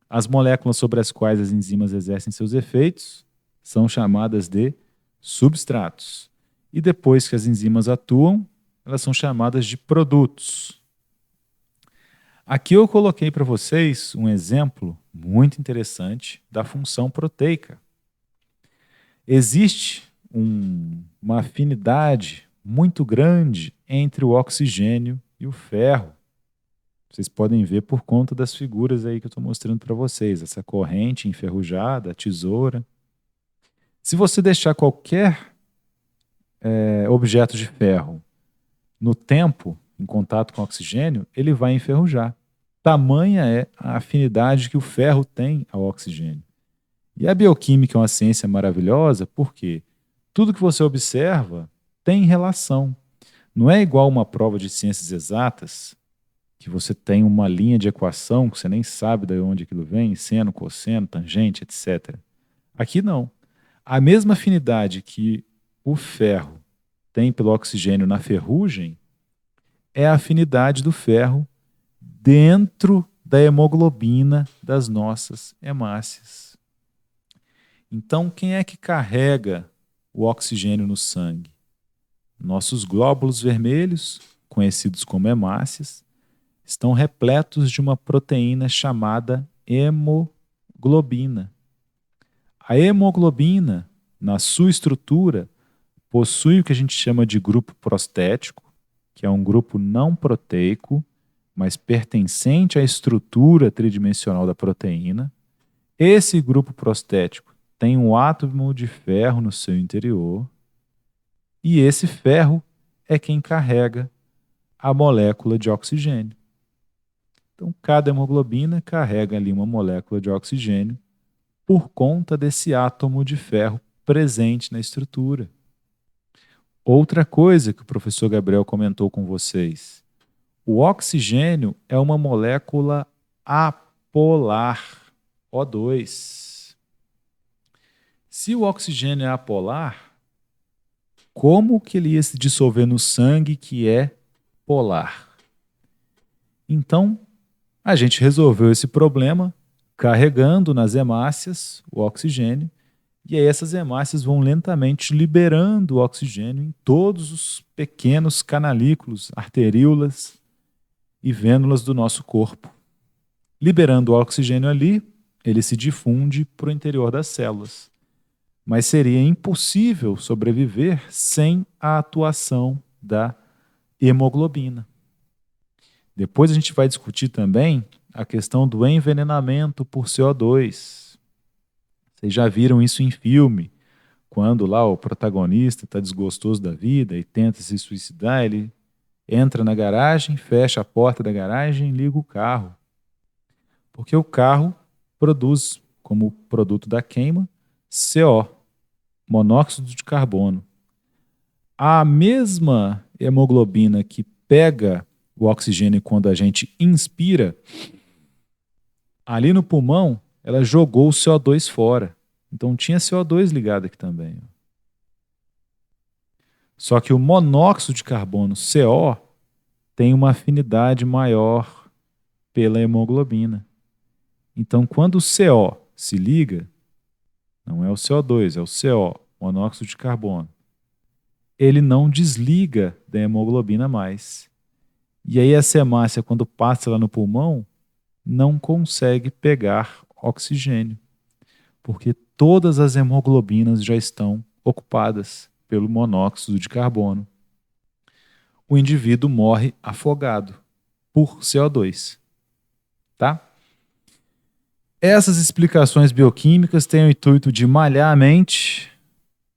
As moléculas sobre as quais as enzimas exercem seus efeitos são chamadas de substratos. E depois que as enzimas atuam, elas são chamadas de produtos. Aqui eu coloquei para vocês um exemplo muito interessante da função proteica. Existe uma afinidade muito grande entre o oxigênio e o ferro. Vocês podem ver por conta das figuras aí que eu estou mostrando para vocês. Essa corrente enferrujada, a tesoura. Se você deixar qualquer objeto de ferro no tempo, em contato com o oxigênio, ele vai enferrujar. Tamanha é a afinidade que o ferro tem ao oxigênio. E a bioquímica é uma ciência maravilhosa porque tudo que você observa tem relação. Não é igual uma prova de ciências exatas, que você tem uma linha de equação que você nem sabe de onde aquilo vem, seno, cosseno, tangente, etc. Aqui não. A mesma afinidade que o ferro tem pelo oxigênio na ferrugem é a afinidade do ferro dentro da hemoglobina das nossas hemácias. Então, quem é que carrega o oxigênio no sangue? Nossos glóbulos vermelhos, conhecidos como hemácias, estão repletos de uma proteína chamada hemoglobina. A hemoglobina, na sua estrutura, possui o que a gente chama de grupo prostético, que é um grupo não proteico, mas pertencente à estrutura tridimensional da proteína. Esse grupo prostético tem um átomo de ferro no seu interior, e esse ferro é quem carrega a molécula de oxigênio. Então, cada hemoglobina carrega ali uma molécula de oxigênio por conta desse átomo de ferro presente na estrutura. Outra coisa que o professor Gabriel comentou com vocês: o oxigênio é uma molécula apolar, O2. Se o oxigênio é apolar, como que ele ia se dissolver no sangue que é polar? Então, a gente resolveu esse problema carregando nas hemácias o oxigênio E aí essas hemácias vão lentamente liberando o oxigênio em todos os pequenos canalículos, arteríolas e vênulas do nosso corpo. Liberando o oxigênio ali, ele se difunde para o interior das células. Mas seria impossível sobreviver sem a atuação da hemoglobina. Depois a gente vai discutir também a questão do envenenamento por CO2. Vocês já viram isso em filme, quando lá o protagonista está desgostoso da vida e tenta se suicidar, ele entra na garagem, fecha a porta da garagem e liga o carro. Porque o carro produz, como produto da queima, CO, monóxido de carbono. A mesma hemoglobina que pega o oxigênio quando a gente inspira, ali no pulmão, ela jogou o CO2 fora. Então tinha CO2 ligado aqui também. Só que o monóxido de carbono, CO, tem uma afinidade maior pela hemoglobina. Então, quando o CO se liga, não é o CO2, é o CO, monóxido de carbono, ele não desliga da hemoglobina mais. E aí essa hemácia, quando passa lá no pulmão, não consegue pegar oxigênio, porque todas as hemoglobinas já estão ocupadas pelo monóxido de carbono. O indivíduo morre afogado por CO2. Tá? Essas explicações bioquímicas têm o intuito de malhar a mente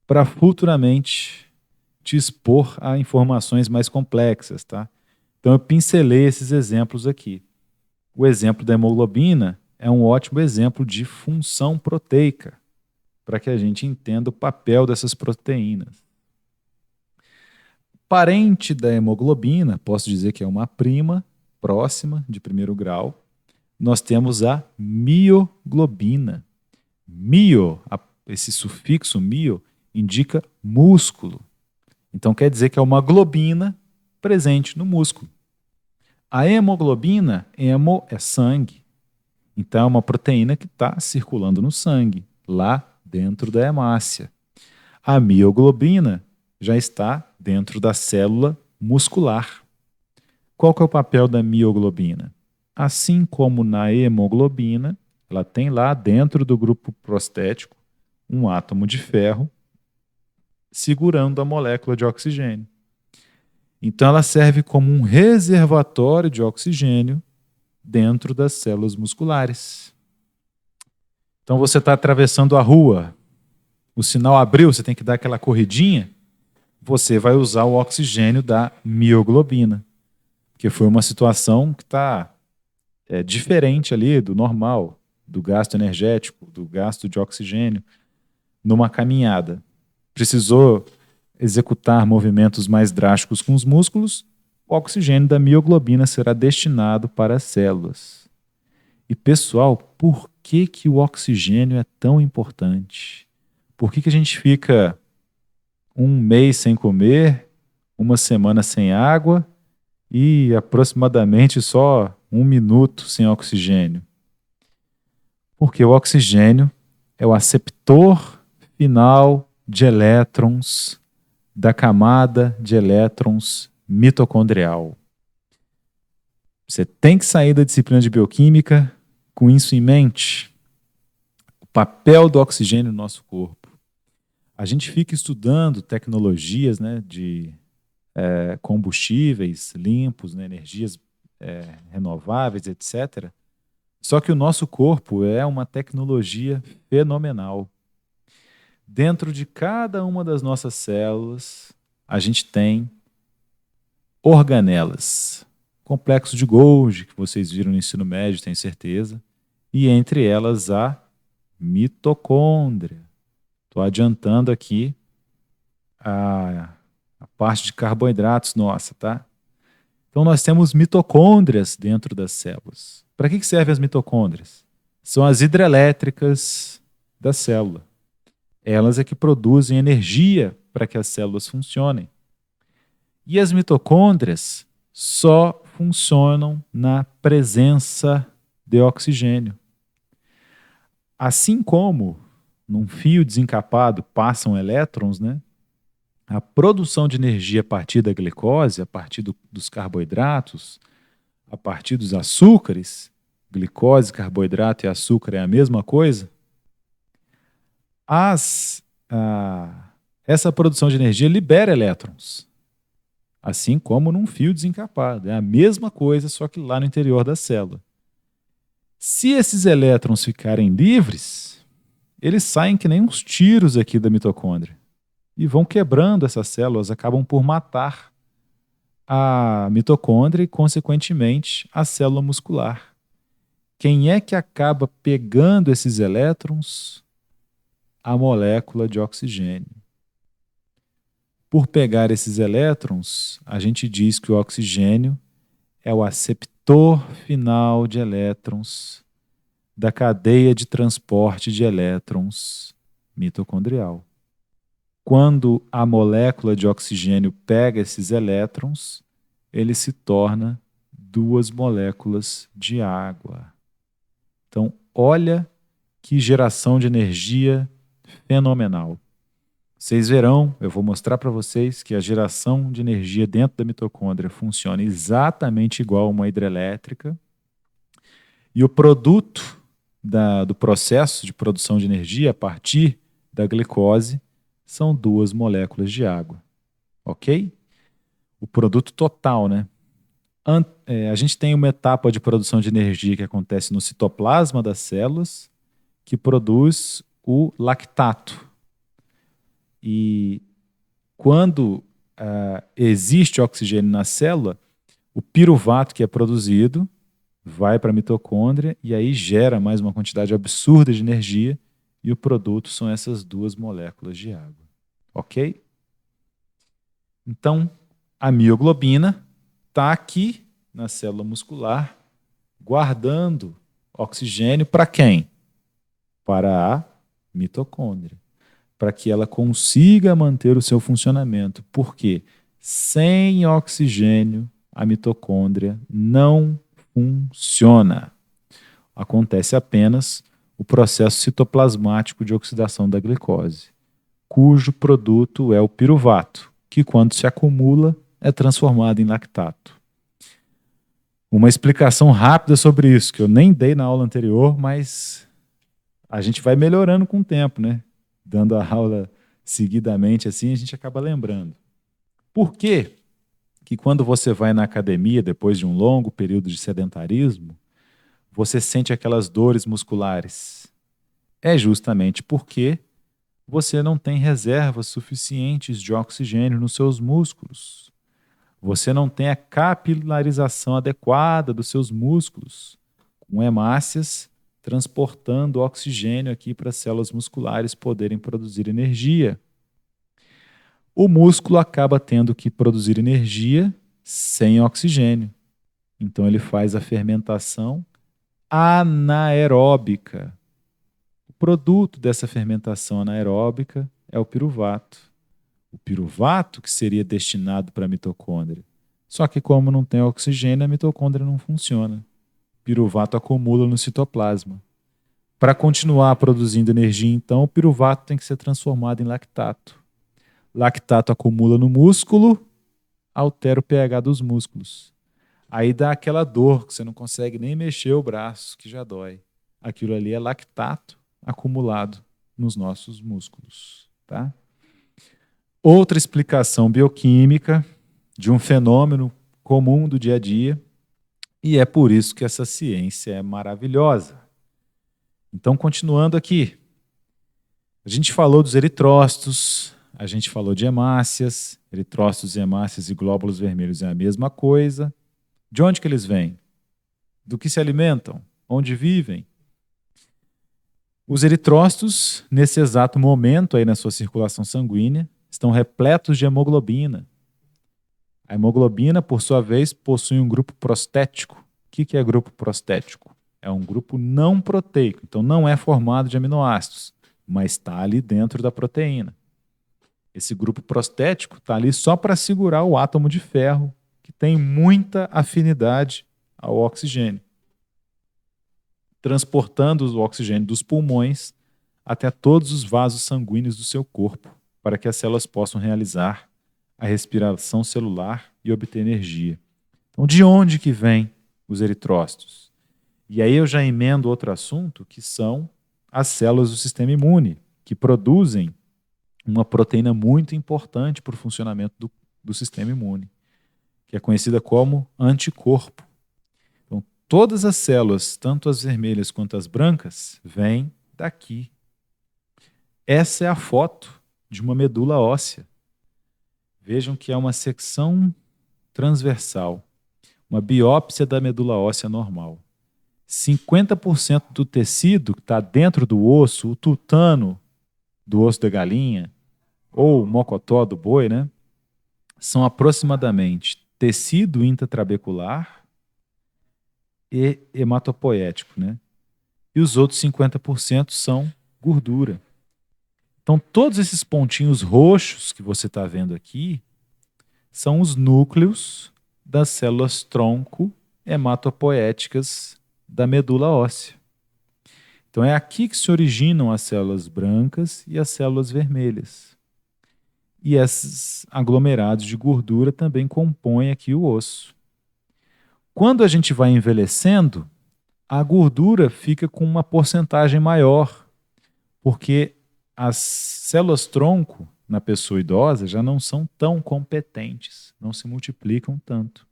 para futuramente te expor a informações mais complexas, tá? Então eu pincelei esses exemplos aqui. O exemplo da hemoglobina é um ótimo exemplo de função proteica, para que a gente entenda o papel dessas proteínas. Parente da hemoglobina, posso dizer que é uma prima próxima de primeiro grau, nós temos a mioglobina. Esse sufixo mio indica músculo. Então quer dizer que é uma globina presente no músculo. A hemoglobina, hemo é sangue. Então é uma proteína que está circulando no sangue, lá dentro da hemácia. A mioglobina já está dentro da célula muscular. Qual que é o papel da mioglobina? Assim como na hemoglobina, ela tem lá dentro do grupo prostético um átomo de ferro segurando a molécula de oxigênio. Então ela serve como um reservatório de oxigênio dentro das células musculares. Então você está atravessando a rua, o sinal abriu, você tem que dar aquela corridinha, você vai usar o oxigênio da mioglobina, porque foi uma situação que está diferente ali do normal, do gasto energético, do gasto de oxigênio, numa caminhada. Precisou executar movimentos mais drásticos com os músculos, o oxigênio da mioglobina será destinado para as células. E pessoal, por que o oxigênio é tão importante? Por que a gente fica um mês sem comer, uma semana sem água e aproximadamente só 1 minuto sem oxigênio? Porque o oxigênio é o aceptor final de elétrons da camada de elétrons mitocondrial. Você tem que sair da disciplina de bioquímica com isso em mente. O papel do oxigênio no nosso corpo. A gente fica estudando tecnologias, né, de combustíveis limpos, né, energias renováveis, etc. Só que o nosso corpo é uma tecnologia fenomenal. Dentro de cada uma das nossas células, a gente tem organelas. Complexo de Golgi, que vocês viram no ensino médio, tenho certeza. E entre elas a mitocôndria. Estou adiantando aqui a parte de carboidratos nossa, tá? Então nós temos mitocôndrias dentro das células. Para que servem as mitocôndrias? São as hidrelétricas da célula. Elas é que produzem energia para que as células funcionem. E as mitocôndrias só funcionam na presença de oxigênio. Assim como num fio desencapado passam elétrons, né? A produção de energia a partir da glicose, a partir dos carboidratos, a partir dos açúcares, glicose, carboidrato e açúcar é a mesma coisa, essa produção de energia libera elétrons, assim como num fio desencapado. É a mesma coisa, só que lá no interior da célula. Se esses elétrons ficarem livres, eles saem que nem uns tiros aqui da mitocôndria e vão quebrando essas células, acabam por matar a mitocôndria e, consequentemente, a célula muscular. Quem é que acaba pegando esses elétrons? A molécula de oxigênio. Por pegar esses elétrons, a gente diz que o oxigênio é o aceptor final de elétrons da cadeia de transporte de elétrons mitocondrial. Quando a molécula de oxigênio pega esses elétrons, ele se torna 2 moléculas de água. Então, olha que geração de energia fenomenal. Vocês verão, eu vou mostrar para vocês que a geração de energia dentro da mitocôndria funciona exatamente igual a uma hidrelétrica. E o produto do processo de produção de energia a partir da glicose são 2 moléculas de água. Ok? O produto total, né? A gente tem uma etapa de produção de energia que acontece no citoplasma das células, que produz o lactato. E quando existe oxigênio na célula, o piruvato que é produzido vai para a mitocôndria e aí gera mais uma quantidade absurda de energia e o produto são essas 2 moléculas de água. Ok? Então, a mioglobina está aqui na célula muscular guardando oxigênio para quem? Para a mitocôndria. Para que ela consiga manter o seu funcionamento. Porque sem oxigênio, a mitocôndria não funciona. Acontece apenas o processo citoplasmático de oxidação da glicose, cujo produto é o piruvato, que quando se acumula é transformado em lactato. Uma explicação rápida sobre isso, que eu nem dei na aula anterior, mas a gente vai melhorando com o tempo, né? Dando a aula seguidamente assim, a gente acaba lembrando. Por quê que quando você vai na academia, depois de um longo período de sedentarismo, você sente aquelas dores musculares? É justamente porque você não tem reservas suficientes de oxigênio nos seus músculos. Você não tem a capilarização adequada dos seus músculos, com hemácias transportando oxigênio aqui para as células musculares poderem produzir energia. O músculo acaba tendo que produzir energia sem oxigênio. Então ele faz a fermentação anaeróbica. O produto dessa fermentação anaeróbica é o piruvato. O piruvato que seria destinado para a mitocôndria. Só que como não tem oxigênio, a mitocôndria não funciona. O piruvato acumula no citoplasma. Para continuar produzindo energia, então, o piruvato tem que ser transformado em lactato. Lactato acumula no músculo, altera o pH dos músculos. Aí dá aquela dor que você não consegue nem mexer o braço, que já dói. Aquilo ali é lactato acumulado nos nossos músculos. Tá? Outra explicação bioquímica de um fenômeno comum do dia a dia, e é por isso que essa ciência é maravilhosa. Então, continuando aqui, a gente falou dos eritrócitos, a gente falou de hemácias, eritrócitos, hemácias e glóbulos vermelhos é a mesma coisa. De onde que eles vêm? Do que se alimentam? Onde vivem? Os eritrócitos, nesse exato momento aí na sua circulação sanguínea, estão repletos de hemoglobina. A hemoglobina, por sua vez, possui um grupo prostético. O que é grupo prostético? É um grupo não proteico, então não é formado de aminoácidos, mas está ali dentro da proteína. Esse grupo prostético está ali só para segurar o átomo de ferro, que tem muita afinidade ao oxigênio, transportando o oxigênio dos pulmões até todos os vasos sanguíneos do seu corpo, para que as células possam realizar a respiração celular e obter energia. Então, de onde que vêm os eritrócitos? E aí eu já emendo outro assunto, que são as células do sistema imune, que produzem uma proteína muito importante para o funcionamento do sistema imune, que é conhecida como anticorpo. Então, todas as células, tanto as vermelhas quanto as brancas, vêm daqui. Essa é a foto de uma medula óssea. Vejam que é uma secção transversal, uma biópsia da medula óssea normal. 50% do tecido que está dentro do osso, o tutano do osso da galinha, ou o mocotó do boi, né, são aproximadamente tecido intratrabecular e hematopoético, né? E os outros 50% são gordura. Então, todos esses pontinhos roxos que você está vendo aqui são os núcleos das células tronco hematopoéticas da medula óssea. Então, é aqui que se originam as células brancas e as células vermelhas. E esses aglomerados de gordura também compõem aqui o osso. Quando a gente vai envelhecendo, a gordura fica com uma porcentagem maior, porque as células tronco na pessoa idosa já não são tão competentes, não se multiplicam tanto.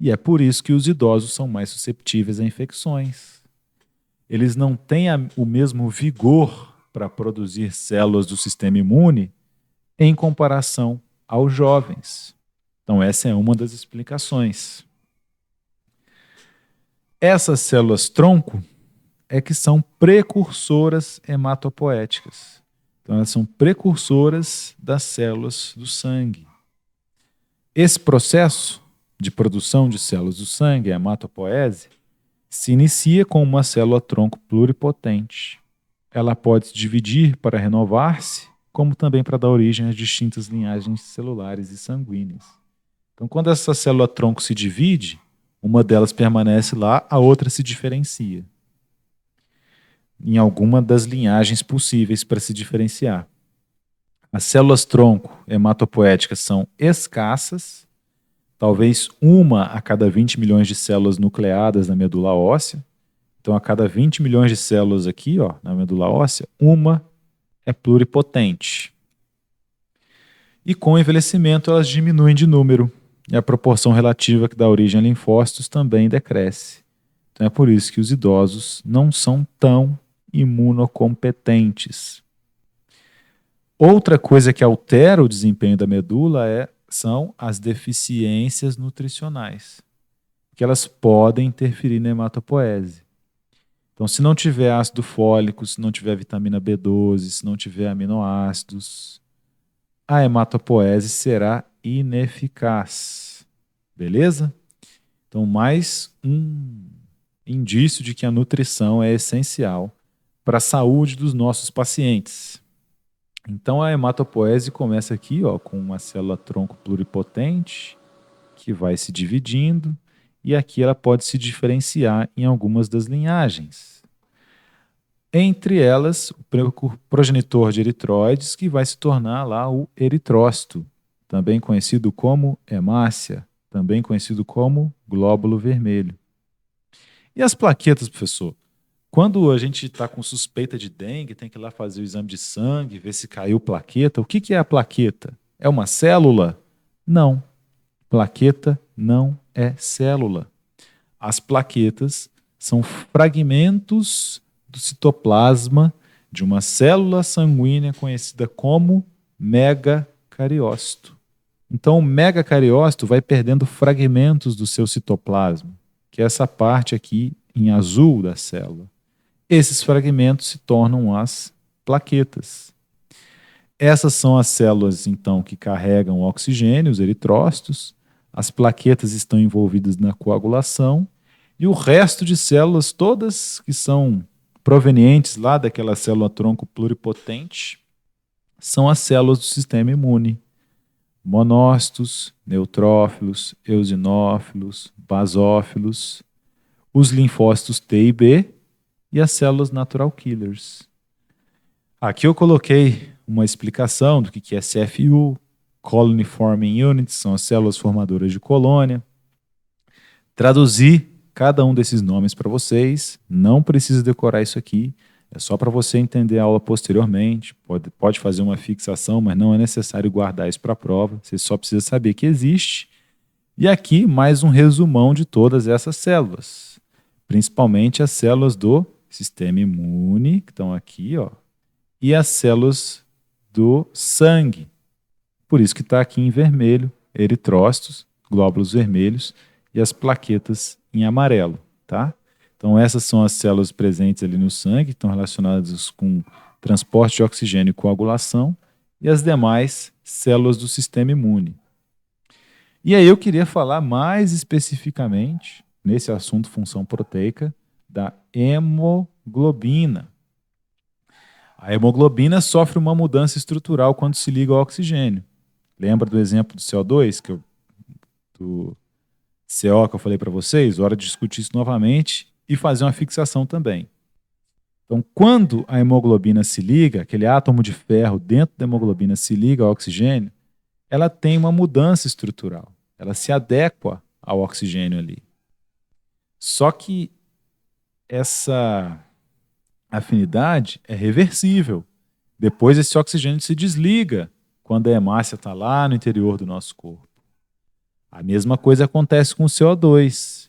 E é por isso que os idosos são mais susceptíveis a infecções. Eles não têm o mesmo vigor para produzir células do sistema imune em comparação aos jovens. Então, essa é uma das explicações. Essas células tronco é que são precursoras hematopoéticas. Então, elas são precursoras das células do sangue. Esse processo de produção de células do sangue, a hematopoese, se inicia com uma célula tronco pluripotente. Ela pode se dividir para renovar-se, como também para dar origem às distintas linhagens celulares e sanguíneas. Então, quando essa célula tronco se divide, uma delas permanece lá, a outra se diferencia em alguma das linhagens possíveis para se diferenciar. As células tronco hematopoéticas são escassas, talvez uma a cada 20 milhões de células nucleadas na medula óssea. Então, a cada 20 milhões de células aqui, ó, na medula óssea, uma é pluripotente. E com o envelhecimento, elas diminuem de número, e a proporção relativa que dá origem a linfócitos também decresce. Então, é por isso que os idosos não são tão imunocompetentes. Outra coisa que altera o desempenho da medula são as deficiências nutricionais, que elas podem interferir na hematopoese. Então, se não tiver ácido fólico, se não tiver vitamina B12, se não tiver aminoácidos, a hematopoese será ineficaz. Beleza? Então, mais um indício de que a nutrição é essencial para a saúde dos nossos pacientes. Então, a hematopoese começa aqui, ó, com uma célula tronco pluripotente que vai se dividindo, e aqui ela pode se diferenciar em algumas das linhagens. Entre elas, o progenitor de eritróides, que vai se tornar lá o eritrócito, também conhecido como hemácia, também conhecido como glóbulo vermelho. E as plaquetas, professor? Quando a gente está com suspeita de dengue, tem que ir lá fazer o exame de sangue, ver se caiu plaqueta. O que é a plaqueta? É uma célula? Não. Plaqueta não é célula. As plaquetas são fragmentos do citoplasma de uma célula sanguínea conhecida como megacariócito. Então, o megacariócito vai perdendo fragmentos do seu citoplasma, que é essa parte aqui em azul da célula. Esses fragmentos se tornam as plaquetas. Essas são as células, então, que carregam o oxigênio, os eritrócitos. As plaquetas estão envolvidas na coagulação. E o resto de células, todas que são provenientes lá daquela célula tronco pluripotente, são as células do sistema imune. Monócitos, neutrófilos, eosinófilos, basófilos, os linfócitos T e B e as células natural killers. Aqui eu coloquei uma explicação do que é CFU, Colony Forming Units, são as células formadoras de colônia. Traduzi cada um desses nomes para vocês, não precisa decorar isso aqui, é só para você entender a aula posteriormente, pode fazer uma fixação, mas não é necessário guardar isso para a prova, você só precisa saber que existe. E aqui mais um resumão de todas essas células, principalmente as células do sistema imune, que estão aqui, ó, e as células do sangue. Por isso que está aqui em vermelho, eritrócitos, glóbulos vermelhos, e as plaquetas em amarelo, tá? Então essas são as células presentes ali no sangue, que estão relacionadas com transporte de oxigênio e coagulação, e as demais células do sistema imune. E aí eu queria falar mais especificamente, nesse assunto função proteica, da hemoglobina. A hemoglobina sofre uma mudança estrutural quando se liga ao oxigênio. Lembra do exemplo do CO2, do CO que eu falei para vocês? Hora de discutir isso novamente e fazer uma fixação também. Então, quando a hemoglobina se liga, aquele átomo de ferro dentro da hemoglobina se liga ao oxigênio, ela tem uma mudança estrutural. Ela se adequa ao oxigênio ali. Só que essa afinidade é reversível. Depois esse oxigênio se desliga quando a hemácia está lá no interior do nosso corpo. A mesma coisa acontece com o CO2.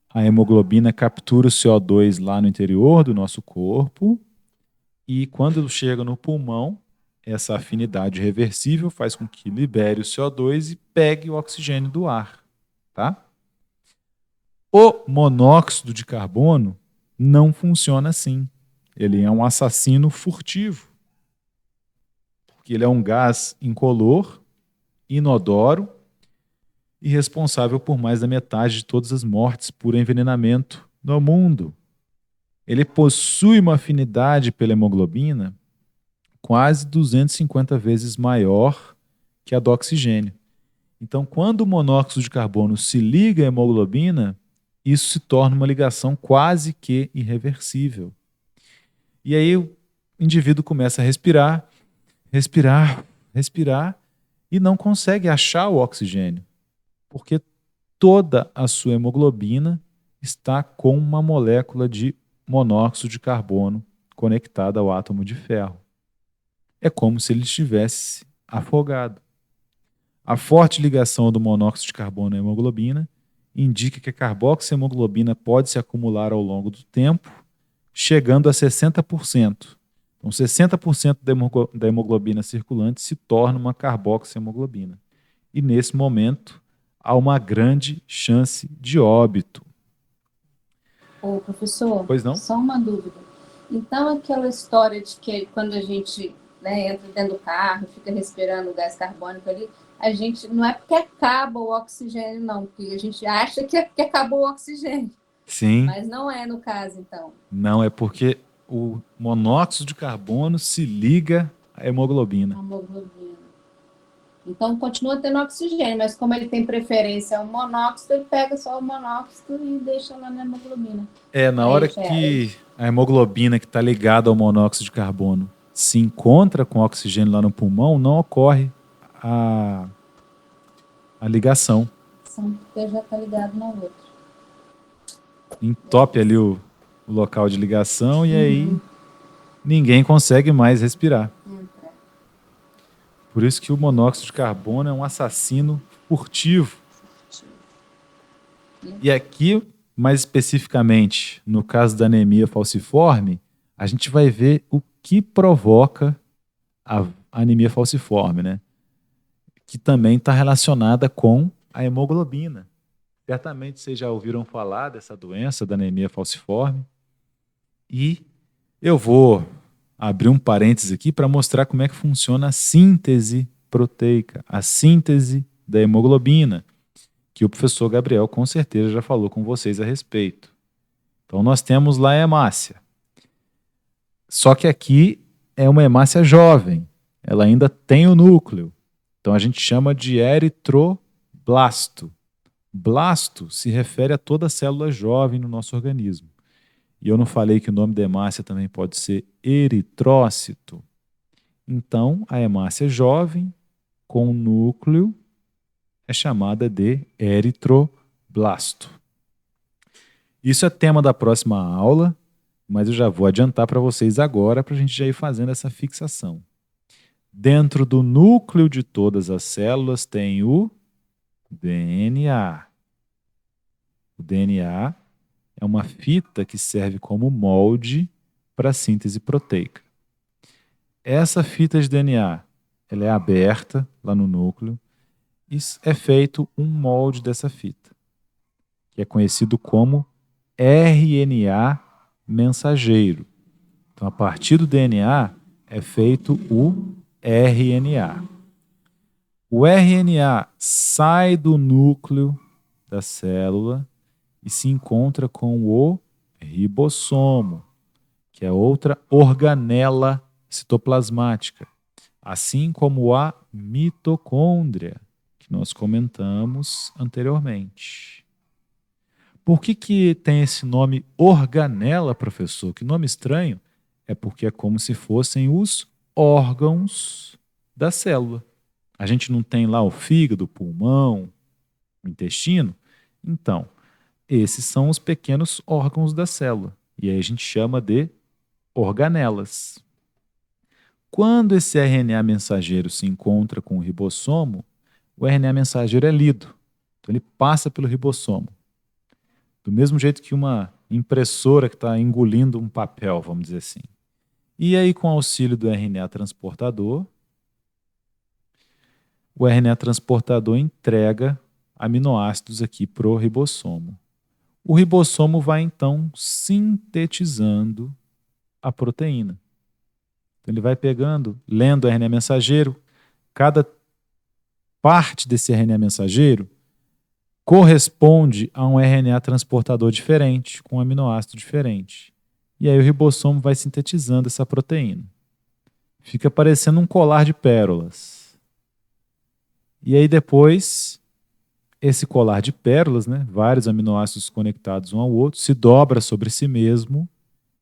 A hemoglobina captura o CO2 lá no interior do nosso corpo e quando ele chega no pulmão, essa afinidade reversível faz com que libere o CO2 e pegue o oxigênio do ar, tá? O monóxido de carbono não funciona assim. Ele é um assassino furtivo, porque ele é um gás incolor, inodoro e responsável por mais da metade de todas as mortes por envenenamento no mundo. Ele possui uma afinidade pela hemoglobina quase 250 vezes maior que a do oxigênio. Então, quando o monóxido de carbono se liga à hemoglobina, isso se torna uma ligação quase que irreversível. E aí o indivíduo começa a respirar e não consegue achar o oxigênio, porque toda a sua hemoglobina está com uma molécula de monóxido de carbono conectada ao átomo de ferro. É como se ele estivesse afogado. A forte ligação do monóxido de carbono à hemoglobina indica que a carboxihemoglobina pode se acumular ao longo do tempo, chegando a 60%. Então, 60% da hemoglobina circulante se torna uma carboxihemoglobina. E, nesse momento, há uma grande chance de óbito. Ô, professor, Pois não? só uma dúvida. Então, aquela história de que quando a gente entra dentro do carro, fica respirando gás carbônico ali, a gente não é porque acaba o oxigênio, não, porque a gente acha que acabou o oxigênio. Sim. Mas não é no caso, então. Não, é porque o monóxido de carbono se liga à hemoglobina. Hemoglobina. Então, continua tendo oxigênio, mas como ele tem preferência ao monóxido, ele pega só o monóxido e deixa lá na hemoglobina. Na hora que a hemoglobina que está ligada ao monóxido de carbono se encontra com o oxigênio lá no pulmão, não ocorre a ligação. Porque já está ligado no outro. Entope ali o local de ligação e aí ninguém consegue mais respirar. Por isso que o monóxido de carbono é um assassino furtivo. E aqui, mais especificamente, no caso da anemia falciforme, a gente vai ver o que provoca a anemia falciforme, né? Que também está relacionada com a hemoglobina. Certamente vocês já ouviram falar dessa doença, da anemia falciforme. E eu vou abrir um parênteses aqui para mostrar como é que funciona a síntese proteica, a síntese da hemoglobina, que o professor Gabriel com certeza já falou com vocês a respeito. Então nós temos lá a hemácia. Só que aqui é uma hemácia jovem, ela ainda tem o núcleo. Então a gente chama de eritroblasto. Blasto se refere a toda célula jovem no nosso organismo. E eu não falei que o nome da hemácia também pode ser eritrócito. Então, a hemácia jovem com núcleo é chamada de eritroblasto. Isso é tema da próxima aula, mas eu já vou adiantar para vocês agora para a gente já ir fazendo essa fixação. Dentro do núcleo de todas as células tem o DNA. O DNA é uma fita que serve como molde para a síntese proteica. Essa fita de DNA, ela é aberta lá no núcleo e é feito um molde dessa fita, que é conhecido como RNA mensageiro. Então, a partir do DNA é feito o RNA. O RNA sai do núcleo da célula e se encontra com o ribossomo, que é outra organela citoplasmática, assim como a mitocôndria, que nós comentamos anteriormente. Por que tem esse nome organela, professor? Que nome estranho. É porque é como se fossem os órgãos da célula. A gente não tem lá o fígado, o pulmão, o intestino? Então, esses são os pequenos órgãos da célula. E aí a gente chama de organelas. Quando esse RNA mensageiro se encontra com o ribossomo, o RNA mensageiro é lido. Então ele passa pelo ribossomo. Do mesmo jeito que uma impressora que está engolindo um papel, vamos dizer assim. E aí, com o auxílio do RNA transportador, o RNA transportador entrega aminoácidos aqui para o ribossomo. O ribossomo vai, então, sintetizando a proteína. Então, ele vai pegando, lendo o RNA mensageiro, cada parte desse RNA mensageiro corresponde a um RNA transportador diferente, com um aminoácido diferente. E aí o ribossomo vai sintetizando essa proteína. Fica parecendo um colar de pérolas. E aí depois, esse colar de pérolas, né, vários aminoácidos conectados um ao outro, se dobra sobre si mesmo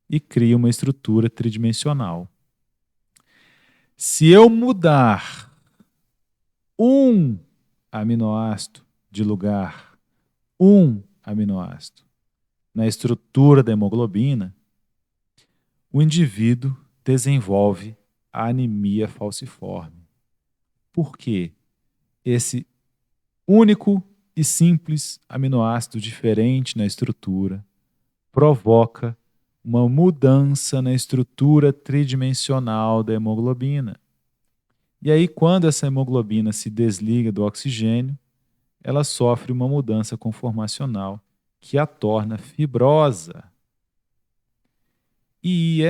e cria uma estrutura tridimensional. Se eu mudar um aminoácido de lugar, um aminoácido, na estrutura da hemoglobina, o indivíduo desenvolve a anemia falciforme. Por quê? Esse único e simples aminoácido diferente na estrutura provoca uma mudança na estrutura tridimensional da hemoglobina. E aí, quando essa hemoglobina se desliga do oxigênio, ela sofre uma mudança conformacional que a torna fibrosa. E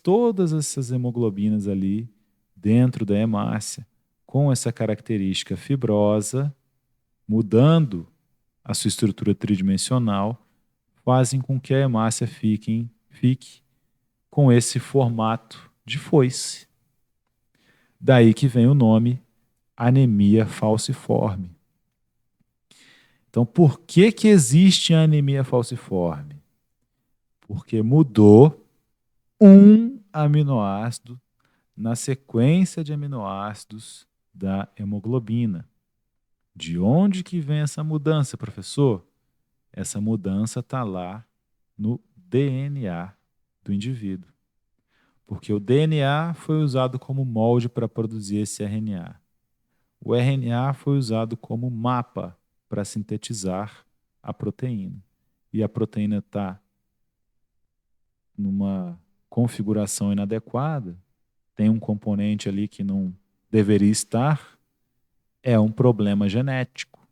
todas essas hemoglobinas ali, dentro da hemácia, com essa característica fibrosa, mudando a sua estrutura tridimensional, fazem com que a hemácia fique com esse formato de foice. Daí que vem o nome anemia falciforme. Então, por que existe a anemia falciforme? Porque mudou um aminoácido na sequência de aminoácidos da hemoglobina. De onde que vem essa mudança, professor? Essa mudança está lá no DNA do indivíduo. Porque o DNA foi usado como molde para produzir esse RNA. O RNA foi usado como mapa para sintetizar a proteína. E a proteína está numa configuração inadequada, tem um componente ali que não deveria estar, é um problema genético.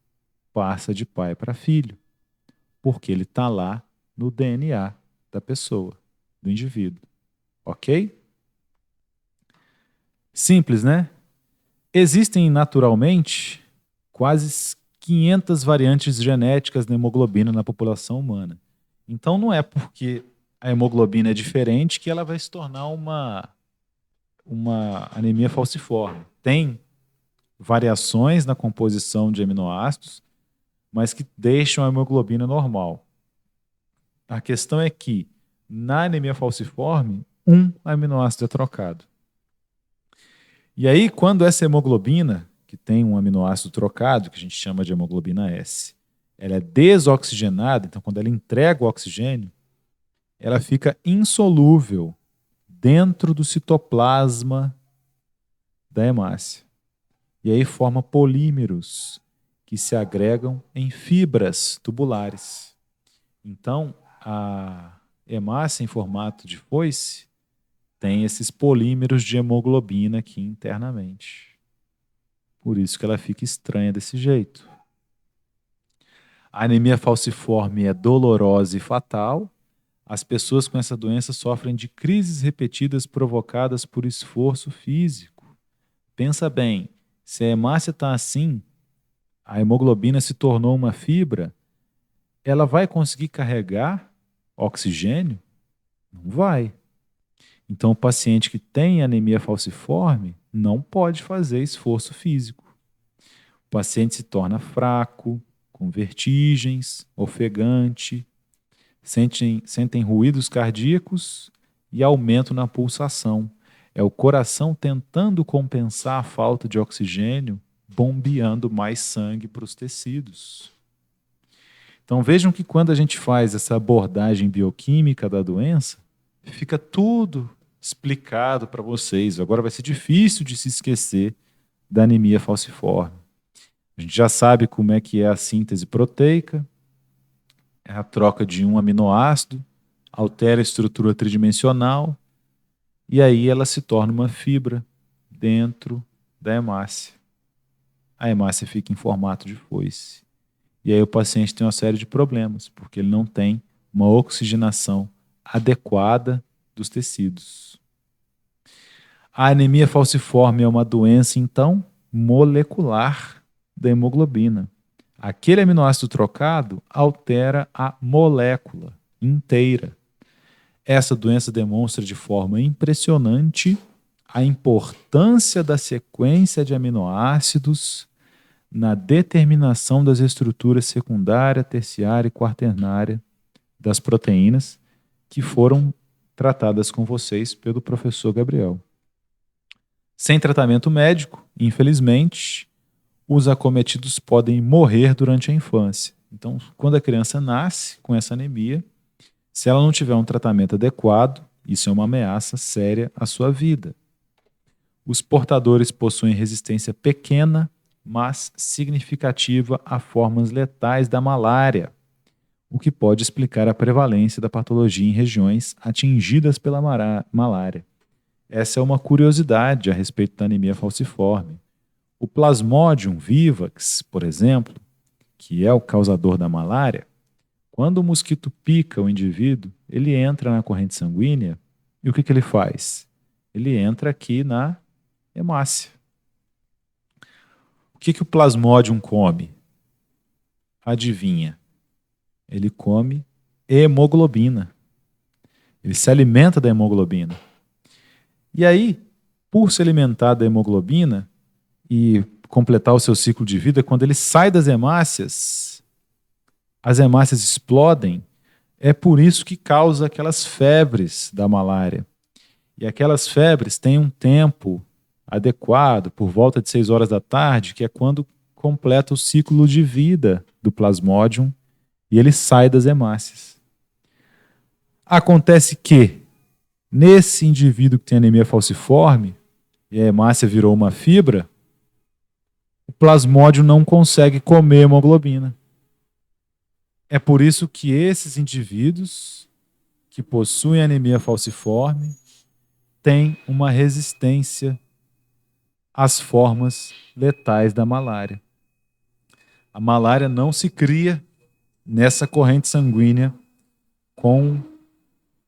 Passa de pai para filho, porque ele está lá no DNA da pessoa, do indivíduo. Ok? Simples, né? Existem naturalmente quase 500 variantes genéticas da hemoglobina na população humana. Então não é porque a hemoglobina é diferente que ela vai se tornar uma anemia falciforme. Tem variações na composição de aminoácidos, mas que deixam a hemoglobina normal. A questão é que na anemia falciforme, um aminoácido é trocado. E aí, quando essa hemoglobina, que tem um aminoácido trocado, que a gente chama de hemoglobina S, ela é desoxigenada, então quando ela entrega o oxigênio, ela fica insolúvel dentro do citoplasma da hemácia. E aí forma polímeros que se agregam em fibras tubulares. Então, a hemácia em formato de foice tem esses polímeros de hemoglobina aqui internamente. Por isso que ela fica estranha desse jeito. A anemia falciforme é dolorosa e fatal. As pessoas com essa doença sofrem de crises repetidas provocadas por esforço físico. Pensa bem, se a hemácia está assim, a hemoglobina se tornou uma fibra, ela vai conseguir carregar oxigênio? Não vai. Então, o paciente que tem anemia falciforme não pode fazer esforço físico. O paciente se torna fraco, com vertigens, ofegante, sentem ruídos cardíacos e aumento na pulsação. É o coração tentando compensar a falta de oxigênio, bombeando mais sangue para os tecidos. Então vejam que quando a gente faz essa abordagem bioquímica da doença, fica tudo explicado para vocês. Agora vai ser difícil de se esquecer da anemia falciforme. A gente já sabe como é que é a síntese proteica, é a troca de um aminoácido, altera a estrutura tridimensional, e aí ela se torna uma fibra dentro da hemácia. A hemácia fica em formato de foice. E aí o paciente tem uma série de problemas, porque ele não tem uma oxigenação adequada dos tecidos. A anemia falciforme é uma doença, então, molecular da hemoglobina. Aquele aminoácido trocado altera a molécula inteira. Essa doença demonstra de forma impressionante a importância da sequência de aminoácidos na determinação das estruturas secundária, terciária e quaternária das proteínas que foram tratadas com vocês pelo professor Gabriel. Sem tratamento médico, infelizmente, os acometidos podem morrer durante a infância. Então, quando a criança nasce com essa anemia, se ela não tiver um tratamento adequado, isso é uma ameaça séria à sua vida. Os portadores possuem resistência pequena, mas significativa a formas letais da malária, o que pode explicar a prevalência da patologia em regiões atingidas pela malária. Essa é uma curiosidade a respeito da anemia falciforme. O Plasmodium vivax, por exemplo, que é o causador da malária, quando o mosquito pica o indivíduo, ele entra na corrente sanguínea e o que ele faz? Ele entra aqui na hemácia. O que o Plasmodium come? Adivinha? Ele come hemoglobina. Ele se alimenta da hemoglobina. E aí, por se alimentar da hemoglobina e completar o seu ciclo de vida, quando ele sai das hemácias, as hemácias explodem. É por isso que causa aquelas febres da malária. E aquelas febres têm um tempo adequado, por volta de 6 horas da tarde, que é quando completa o ciclo de vida do Plasmodium e ele sai das hemácias. Acontece que, nesse indivíduo que tem anemia falciforme, e a hemácia virou uma fibra, o Plasmodium não consegue comer hemoglobina. É por isso que esses indivíduos que possuem anemia falciforme têm uma resistência às formas letais da malária. A malária não se cria nessa corrente sanguínea com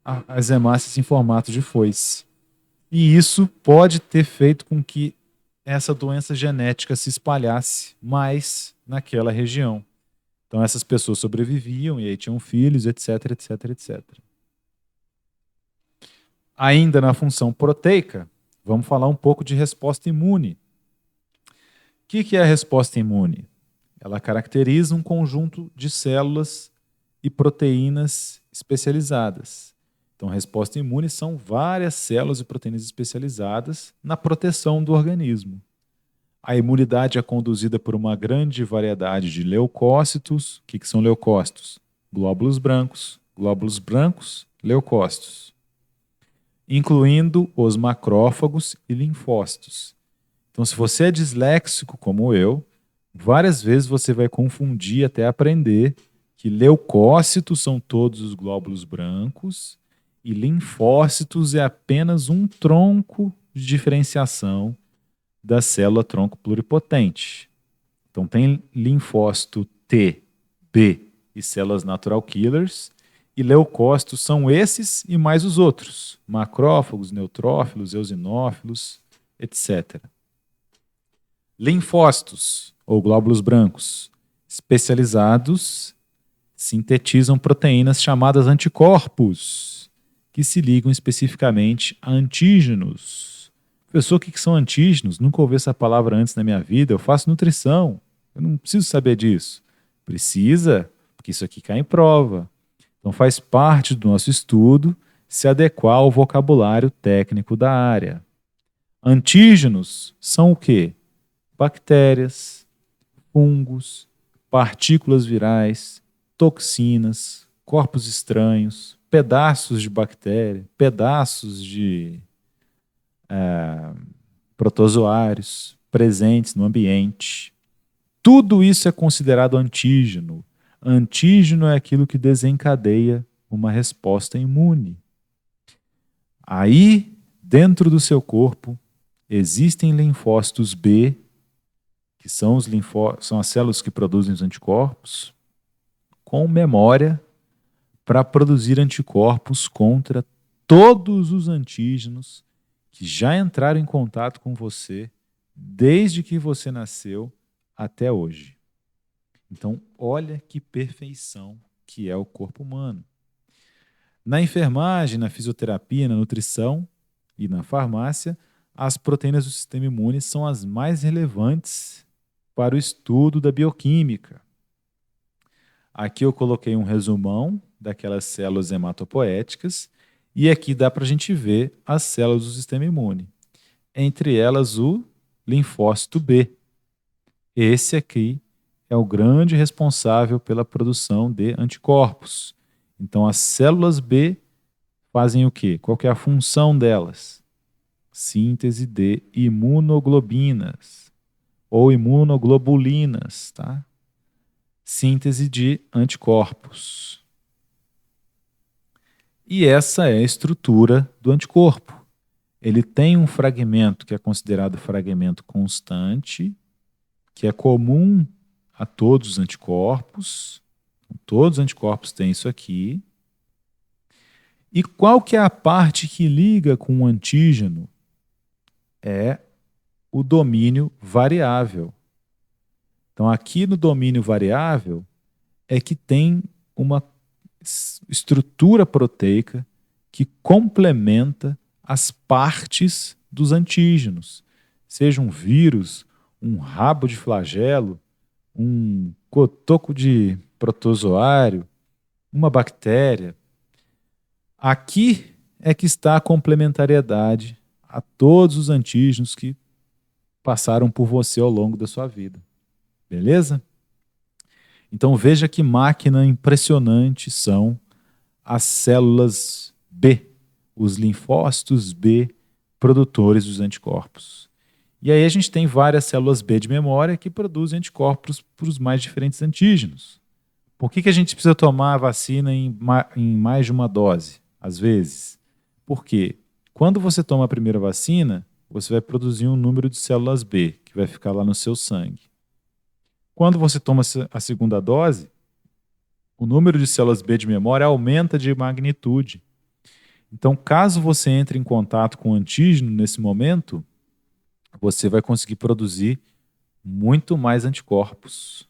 as hemácias em formato de foice. E isso pode ter feito com que essa doença genética se espalhasse mais naquela região. Então essas pessoas sobreviviam e aí tinham filhos, etc, etc, etc. Ainda na função proteica, vamos falar um pouco de resposta imune. O que é a resposta imune? Ela caracteriza um conjunto de células e proteínas especializadas Então, resposta imune são várias células e proteínas especializadas na proteção do organismo. A imunidade é conduzida por uma grande variedade de leucócitos. O que são leucócitos? Glóbulos brancos, leucócitos, incluindo os macrófagos e linfócitos. Então, se você é disléxico como eu, várias vezes você vai confundir até aprender que leucócitos são todos os glóbulos brancos e linfócitos é apenas um tronco de diferenciação da célula tronco pluripotente. Então tem linfócito T, B e células natural killers, e leucócitos são esses e mais os outros, macrófagos, neutrófilos, eosinófilos, etc. Linfócitos, ou glóbulos brancos, especializados, sintetizam proteínas chamadas anticorpos, que se ligam especificamente a antígenos. Professor, o que são antígenos? Nunca ouvi essa palavra antes na minha vida. Eu faço nutrição. Eu não preciso saber disso. Precisa, porque isso aqui cai em prova. Então faz parte do nosso estudo se adequar ao vocabulário técnico da área. Antígenos são o quê? Bactérias, fungos, partículas virais, toxinas, corpos estranhos, pedaços de bactéria, pedaços de protozoários presentes no ambiente. Tudo isso é considerado antígeno. Antígeno é aquilo que desencadeia uma resposta imune. Aí, dentro do seu corpo, existem linfócitos B, que são as células que produzem os anticorpos, com memória para produzir anticorpos contra todos os antígenos que já entraram em contato com você desde que você nasceu até hoje. Então, olha que perfeição que é o corpo humano. Na enfermagem, na fisioterapia, na nutrição e na farmácia, as proteínas do sistema imune são as mais relevantes para o estudo da bioquímica. Aqui eu coloquei um resumão daquelas células hematopoéticas e aqui dá para a gente ver as células do sistema imune. Entre elas o linfócito B. Esse aqui é o grande responsável pela produção de anticorpos. Então as células B fazem o quê? Qual que é a função delas? Síntese de imunoglobinas ou imunoglobulinas, tá? Síntese de anticorpos. E essa é a estrutura do anticorpo. Ele tem um fragmento que é considerado fragmento constante, que é comum a todos os anticorpos. Todos os anticorpos têm isso aqui. E qual que é a parte que liga com o antígeno? É o domínio variável. Então, aqui no domínio variável é que tem uma estrutura proteica que complementa as partes dos antígenos, seja um vírus, um rabo de flagelo, um cotoco de protozoário, uma bactéria. Aqui é que está a complementariedade a todos os antígenos que passaram por você ao longo da sua vida. Beleza? Então veja que máquina impressionante são as células B, os linfócitos B, produtores dos anticorpos. E aí a gente tem várias células B de memória que produzem anticorpos para os mais diferentes antígenos. Por que a gente precisa tomar a vacina em mais de uma dose, às vezes? Porque quando você toma a primeira vacina, você vai produzir um número de células B, que vai ficar lá no seu sangue. Quando você toma a segunda dose, o número de células B de memória aumenta de magnitude. Então, caso você entre em contato com o antígeno nesse momento, você vai conseguir produzir muito mais anticorpos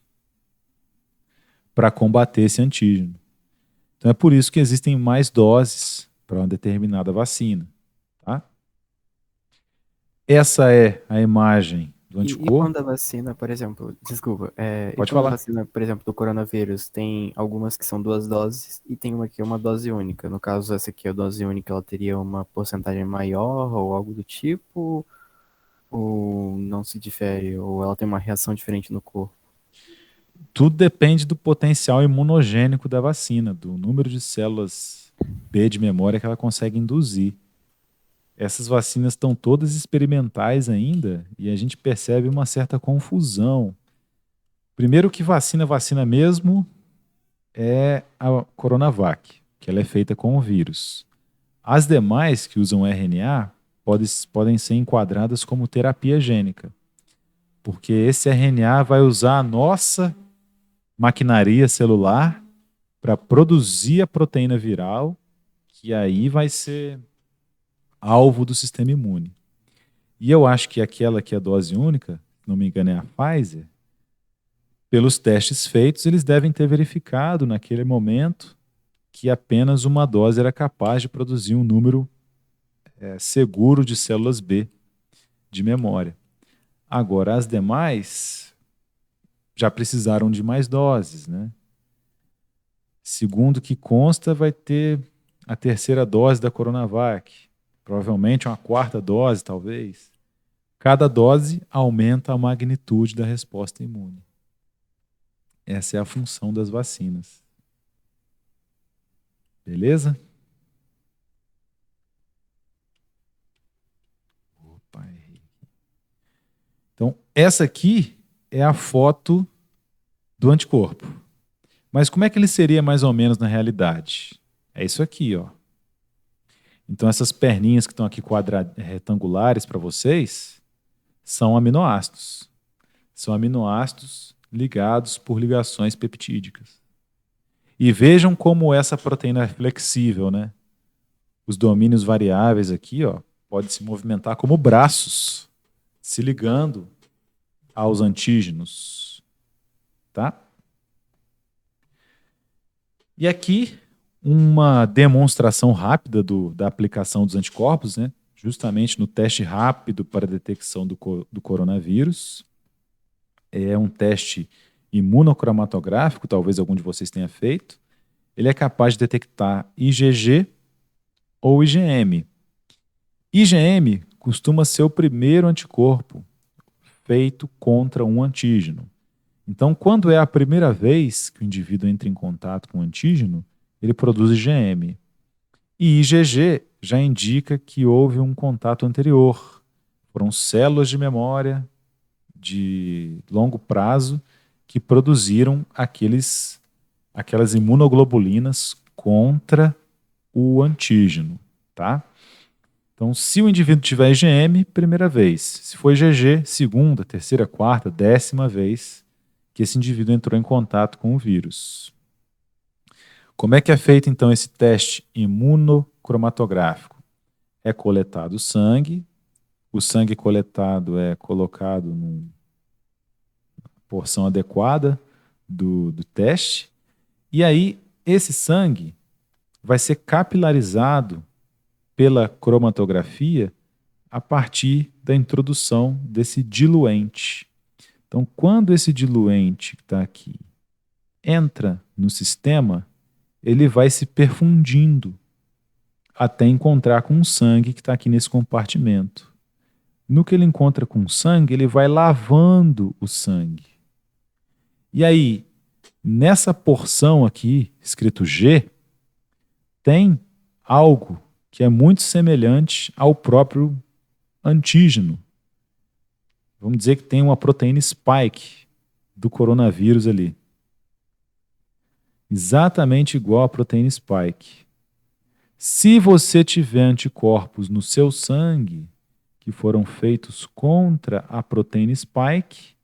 para combater esse antígeno. Então, é por isso que existem mais doses para uma determinada vacina. Tá? Essa é a imagem do E anticorpo. quando a vacina, por exemplo, desculpa, e Pode quando a falar. vacina, por exemplo, do coronavírus, tem algumas que são 2 doses e tem uma que é uma dose única. No caso, essa aqui, a dose única, ela teria uma porcentagem maior ou algo do tipo, ou não se difere, ou ela tem uma reação diferente no corpo? Tudo depende do potencial imunogênico da vacina, do número de células B de memória que ela consegue induzir. Essas vacinas estão todas experimentais ainda e a gente percebe uma certa confusão. Primeiro que vacina mesmo é a Coronavac, que ela é feita com o vírus. As demais que usam RNA podem ser enquadradas como terapia gênica, porque esse RNA vai usar a nossa maquinaria celular para produzir a proteína viral, que aí vai ser alvo do sistema imune. E eu acho que aquela que é dose única, se não me engano é a Pfizer, pelos testes feitos, eles devem ter verificado naquele momento que apenas uma dose era capaz de produzir um número seguro de células B de memória. Agora, as demais já precisaram de mais doses, né? Segundo o que consta, vai ter a terceira dose da Coronavac, provavelmente uma quarta dose, talvez. Cada dose aumenta a magnitude da resposta imune. Essa é a função das vacinas. Beleza? Opa, errei. Então, essa aqui é a foto do anticorpo. Mas como é que ele seria mais ou menos na realidade? É isso aqui, ó. Então, essas perninhas que estão aqui retangulares para vocês são aminoácidos. São aminoácidos ligados por ligações peptídicas. E vejam como essa proteína é flexível, né? Os domínios variáveis aqui, ó, podem se movimentar como braços, se ligando aos antígenos. Tá? E aqui, uma demonstração rápida da aplicação dos anticorpos, né? Justamente no teste rápido para a detecção do coronavírus. É um teste imunocromatográfico, talvez algum de vocês tenha feito. Ele é capaz de detectar IgG ou IgM. IgM costuma ser o primeiro anticorpo feito contra um antígeno. Então, quando é a primeira vez que o indivíduo entra em contato com o antígeno, ele produz IgM. E IgG já indica que houve um contato anterior. Foram células de memória de longo prazo que produziram aquelas imunoglobulinas contra o antígeno, tá? Então, se o indivíduo tiver IgM, primeira vez. Se for IgG, segunda, terceira, quarta, 10ª vez que esse indivíduo entrou em contato com o vírus. Como é que é feito, então, esse teste imunocromatográfico? É coletado sangue, o sangue coletado é colocado numa porção adequada do teste, e aí esse sangue vai ser capilarizado pela cromatografia a partir da introdução desse diluente. Então, quando esse diluente que está aqui entra no sistema, ele vai se perfundindo até encontrar com o sangue que está aqui nesse compartimento. No que ele encontra com o sangue, ele vai lavando o sangue. E aí, nessa porção aqui, escrito G, tem algo que é muito semelhante ao próprio antígeno. Vamos dizer que tem uma proteína spike do coronavírus ali. Exatamente igual à proteína spike. Se você tiver anticorpos no seu sangue que foram feitos contra a proteína spike,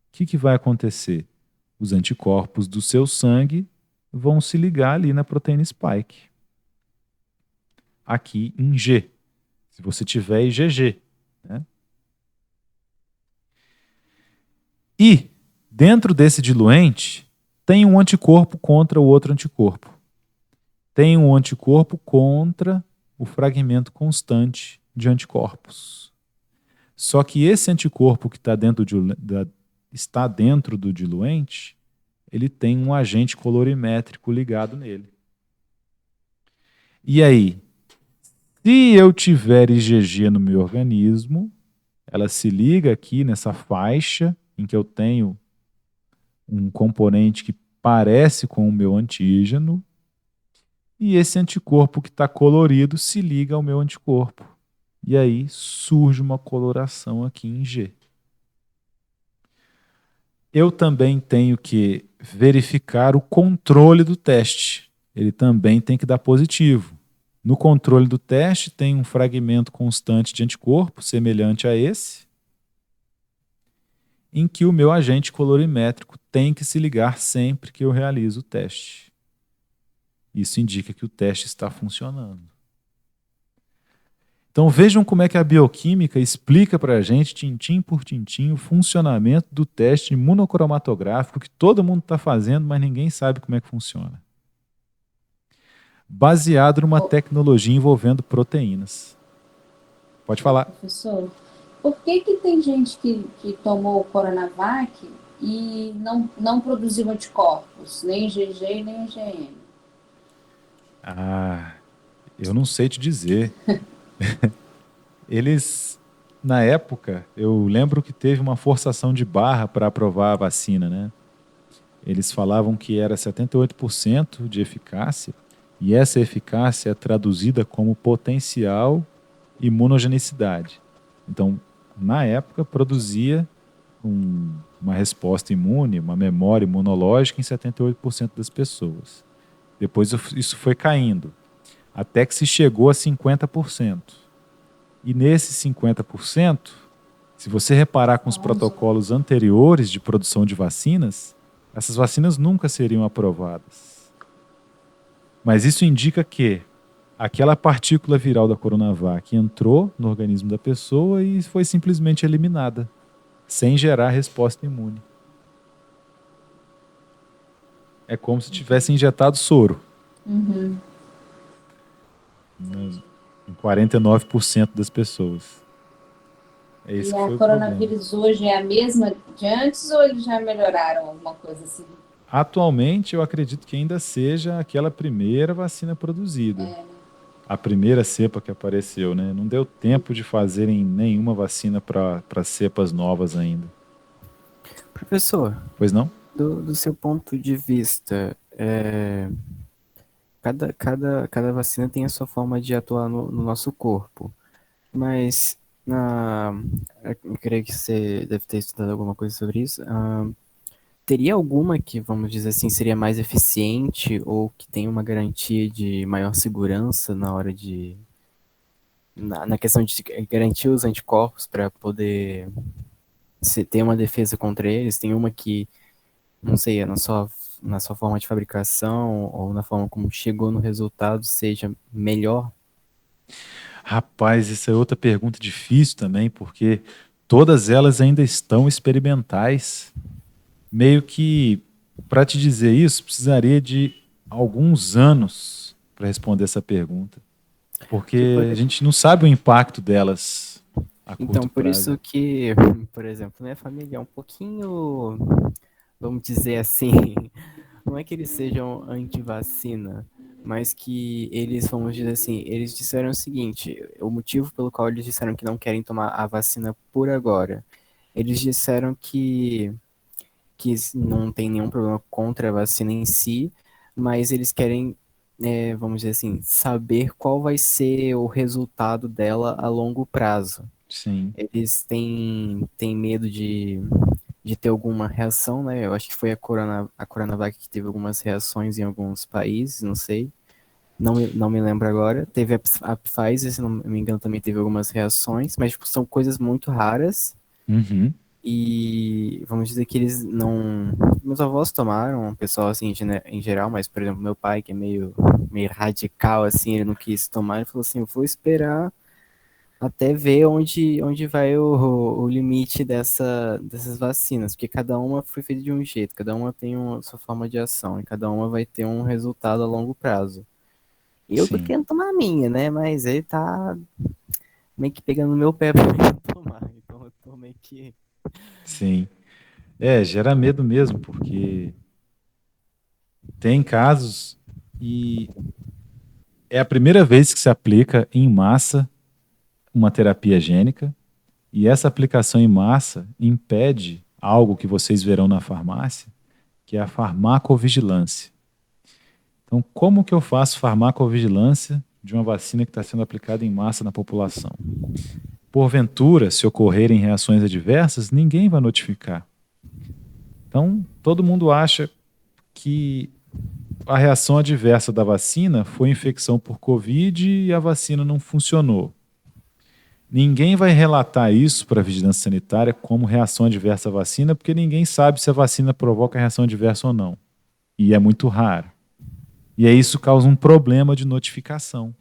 o que vai acontecer? Os anticorpos do seu sangue vão se ligar ali na proteína spike. Aqui em G. Se você tiver IgG. Né? E, dentro desse diluente, tem um anticorpo contra o outro anticorpo. Tem um anticorpo contra o fragmento constante de anticorpos. Só que esse anticorpo que está dentro do diluente, ele tem um agente colorimétrico ligado nele. E aí, se eu tiver IgG no meu organismo, ela se liga aqui nessa faixa em que eu tenho um componente que parece com o meu antígeno, e esse anticorpo que está colorido se liga ao meu anticorpo. E aí surge uma coloração aqui em G. Eu também tenho que verificar o controle do teste. Ele também tem que dar positivo. No controle do teste tem um fragmento constante de anticorpo, semelhante a esse, em que o meu agente colorimétrico tem que se ligar sempre que eu realizo o teste. Isso indica que o teste está funcionando. Então vejam como é que a bioquímica explica para a gente, tintim por tintim, o funcionamento do teste imunocromatográfico que todo mundo está fazendo, mas ninguém sabe como é que funciona. Baseado numa tecnologia envolvendo proteínas. Pode falar. Professor, por que tem gente que tomou o Coronavac e não produziu anticorpos, nem IgG nem IgM? Eu não sei te dizer. Eles, na época, eu lembro que teve uma forçação de barra para aprovar a vacina, né? Eles falavam que era 78% de eficácia, e essa eficácia é traduzida como potencial imunogenicidade. Então, na época, produzia uma resposta imune, uma memória imunológica em 78% das pessoas. Depois isso foi caindo, até que se chegou a 50%. E nesses 50%, se você reparar com os protocolos anteriores de produção de vacinas, essas vacinas nunca seriam aprovadas. Mas isso indica que aquela partícula viral da Coronavac entrou no organismo da pessoa e foi simplesmente eliminada, sem gerar resposta imune. É como se tivesse injetado soro. Uhum. Em 49% das pessoas. É esse E que foi a o coronavírus hoje é a mesma de antes ou eles já melhoraram alguma coisa assim? Atualmente, eu acredito que ainda seja aquela primeira vacina produzida. A primeira cepa que apareceu, né? Não deu tempo de fazerem nenhuma vacina para cepas novas ainda. Professor, Pois não? do seu ponto de vista, cada vacina tem a sua forma de atuar no nosso corpo. Mas eu creio que você deve ter estudado alguma coisa sobre isso. Teria alguma que, vamos dizer assim, seria mais eficiente ou que tem uma garantia de maior segurança na hora na questão de garantir os anticorpos para poder ter uma defesa contra eles? Tem uma que, não sei, é na sua forma de fabricação ou na forma como chegou no resultado seja melhor? Rapaz, essa é outra pergunta difícil também, porque todas elas ainda estão experimentais. Meio que, para te dizer isso, precisaria de alguns anos para responder essa pergunta. Porque a gente não sabe o impacto delas a curto Então, por prazo. isso que, por exemplo, minha família é um pouquinho, vamos dizer assim, não é que eles sejam anti-vacina, mas que eles, vamos dizer assim, eles disseram o seguinte, o motivo pelo qual eles disseram que não querem tomar a vacina por agora, eles disseram que não tem nenhum problema contra a vacina em si, mas eles querem, vamos dizer assim, saber qual vai ser o resultado dela a longo prazo. Sim. Eles têm medo de ter alguma reação, né? Eu acho que foi a Coronavac que teve algumas reações em alguns países, não sei. Não me lembro agora. Teve a Pfizer, se não me engano, também teve algumas reações, mas tipo, são coisas muito raras. Uhum. E vamos dizer que eles não... Meus avós tomaram, o pessoal assim, em geral, mas, por exemplo, meu pai, que é meio radical, assim, ele não quis tomar, ele falou assim, eu vou esperar até ver onde vai o limite dessas vacinas, porque cada uma foi feita de um jeito, cada uma tem sua forma de ação, e cada uma vai ter um resultado a longo prazo. Eu tô Sim. querendo tomar a minha, né, mas ele tá meio que pegando no meu pé pra eu tomar, então meio que... Sim. Gera medo mesmo, porque tem casos e é a primeira vez que se aplica em massa uma terapia gênica, e essa aplicação em massa impede algo que vocês verão na farmácia, que é a farmacovigilância. Então, como que eu faço farmacovigilância de uma vacina que está sendo aplicada em massa na população? Porventura, se ocorrerem reações adversas, ninguém vai notificar. Então, todo mundo acha que a reação adversa da vacina foi infecção por Covid e a vacina não funcionou. Ninguém vai relatar isso para a vigilância sanitária como reação adversa à vacina, porque ninguém sabe se a vacina provoca reação adversa ou não. E é muito raro. E aí isso causa um problema de notificação.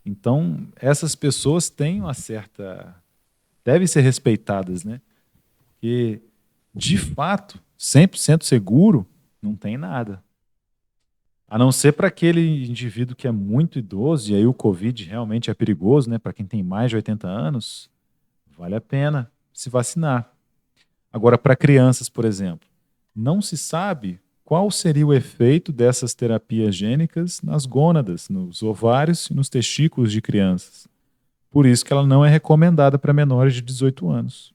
Então, essas pessoas têm uma certa... devem ser respeitadas, né? Porque, de fato, 100% seguro, não tem nada. A não ser para aquele indivíduo que é muito idoso, e aí o Covid realmente é perigoso, né? Para quem tem mais de 80 anos, vale a pena se vacinar. Agora, para crianças, por exemplo, não se sabe qual seria o efeito dessas terapias gênicas nas gônadas, nos ovários e nos testículos de crianças. Por isso que ela não é recomendada para menores de 18 anos.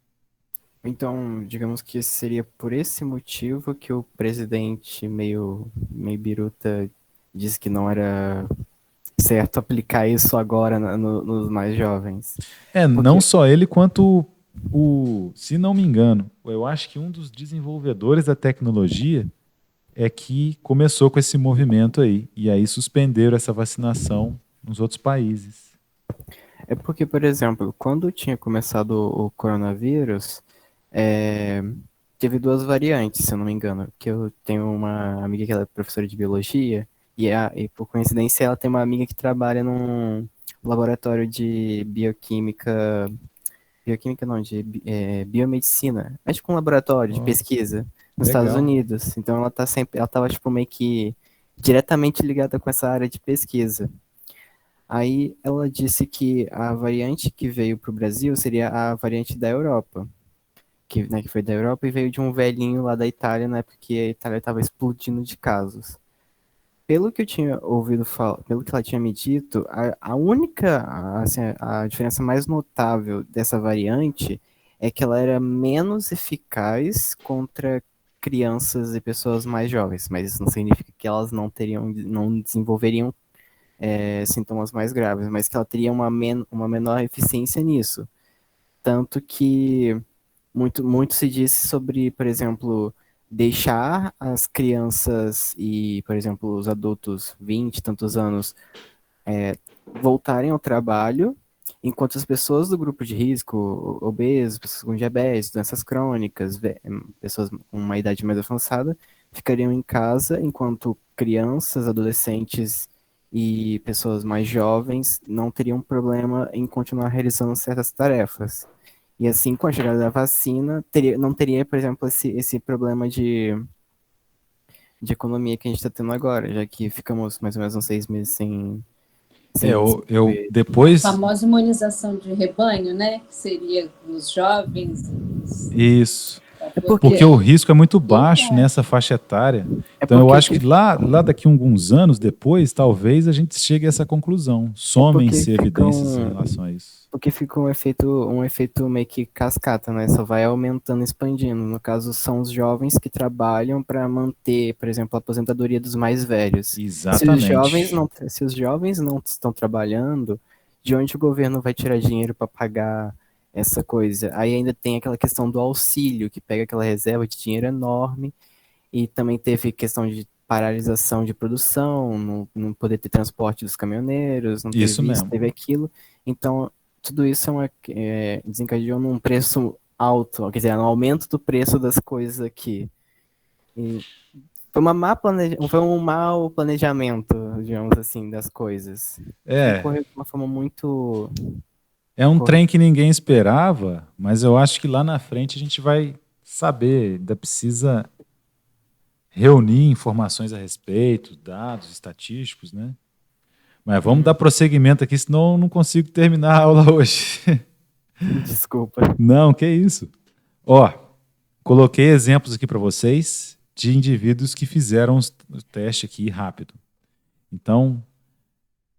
Então, digamos que seria por esse motivo que o presidente meio biruta disse que não era certo aplicar isso agora nos mais jovens. Não só ele quanto se não me engano, eu acho que um dos desenvolvedores da tecnologia é que começou com esse movimento aí, e aí suspenderam essa vacinação nos outros países. É porque, por exemplo, quando tinha começado o coronavírus, teve duas variantes, se eu não me engano, que eu tenho uma amiga que ela é professora de biologia, e por coincidência ela tem uma amiga que trabalha num laboratório de biomedicina, é tipo um laboratório de pesquisa nos legal. Estados Unidos, então ela tava tipo meio que diretamente ligada com essa área de pesquisa. Aí ela disse que a variante que veio para o Brasil seria a variante da Europa, que foi da Europa e veio de um velhinho lá da Itália, na época que a Itália estava explodindo de casos. Pelo que eu tinha ouvido falar, pelo que ela tinha me dito, a única, assim, a diferença mais notável dessa variante é que ela era menos eficaz contra crianças e pessoas mais jovens, mas isso não significa que elas não desenvolveriam sintomas mais graves, mas que ela teria uma menor eficiência nisso. Tanto que muito se disse sobre, por exemplo, deixar as crianças e, por exemplo, os adultos 20 e tantos anos voltarem ao trabalho, enquanto as pessoas do grupo de risco, obesos, pessoas com diabetes, doenças crônicas, pessoas com uma idade mais avançada, ficariam em casa, enquanto crianças, adolescentes e pessoas mais jovens não teriam problema em continuar realizando certas tarefas. E assim, com a chegada da vacina, não teria, por exemplo, esse problema de economia que a gente está tendo agora, já que ficamos mais ou menos uns 6 meses sem depois... A famosa imunização de rebanho, né? Que seria os jovens. Isso. Porque o risco é muito baixo nessa faixa etária. Então eu acho que lá daqui a alguns anos depois, talvez a gente chegue a essa conclusão. Somem-se evidências em relação a isso. Porque fica um efeito meio que cascata, né? Só vai aumentando, expandindo. No caso, são os jovens que trabalham para manter, por exemplo, a aposentadoria dos mais velhos. Exatamente. Se os jovens não estão trabalhando, de onde o governo vai tirar dinheiro para pagar essa coisa? Aí ainda tem aquela questão do auxílio, que pega aquela reserva de dinheiro enorme, e também teve questão de paralisação de produção, não poder ter transporte dos caminhoneiros, não teve isso mesmo. Teve aquilo. Então, tudo isso desencadeou num preço alto, quer dizer, no aumento do preço das coisas aqui. E foi um mau planejamento, digamos assim, das coisas. Ocorreu de uma forma muito... É um trem que ninguém esperava, mas eu acho que lá na frente a gente vai saber, ainda precisa reunir informações a respeito, dados estatísticos, né? Mas vamos dar prosseguimento aqui, senão eu não consigo terminar a aula hoje. Desculpa. Não, que isso. Ó, coloquei exemplos aqui para vocês de indivíduos que fizeram o teste aqui rápido. Então,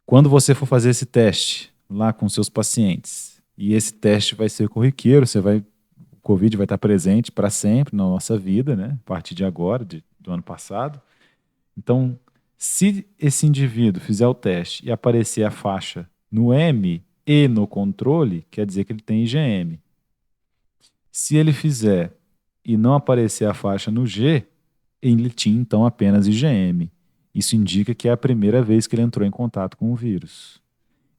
quando você for fazer esse teste lá com seus pacientes, e esse teste vai ser corriqueiro, o Covid vai estar presente para sempre na nossa vida, né? A partir de agora, do ano passado. Então, se esse indivíduo fizer o teste e aparecer a faixa no M e no controle, quer dizer que ele tem IgM. Se ele fizer e não aparecer a faixa no G, ele tinha então apenas IgM. Isso indica que é a primeira vez que ele entrou em contato com o vírus.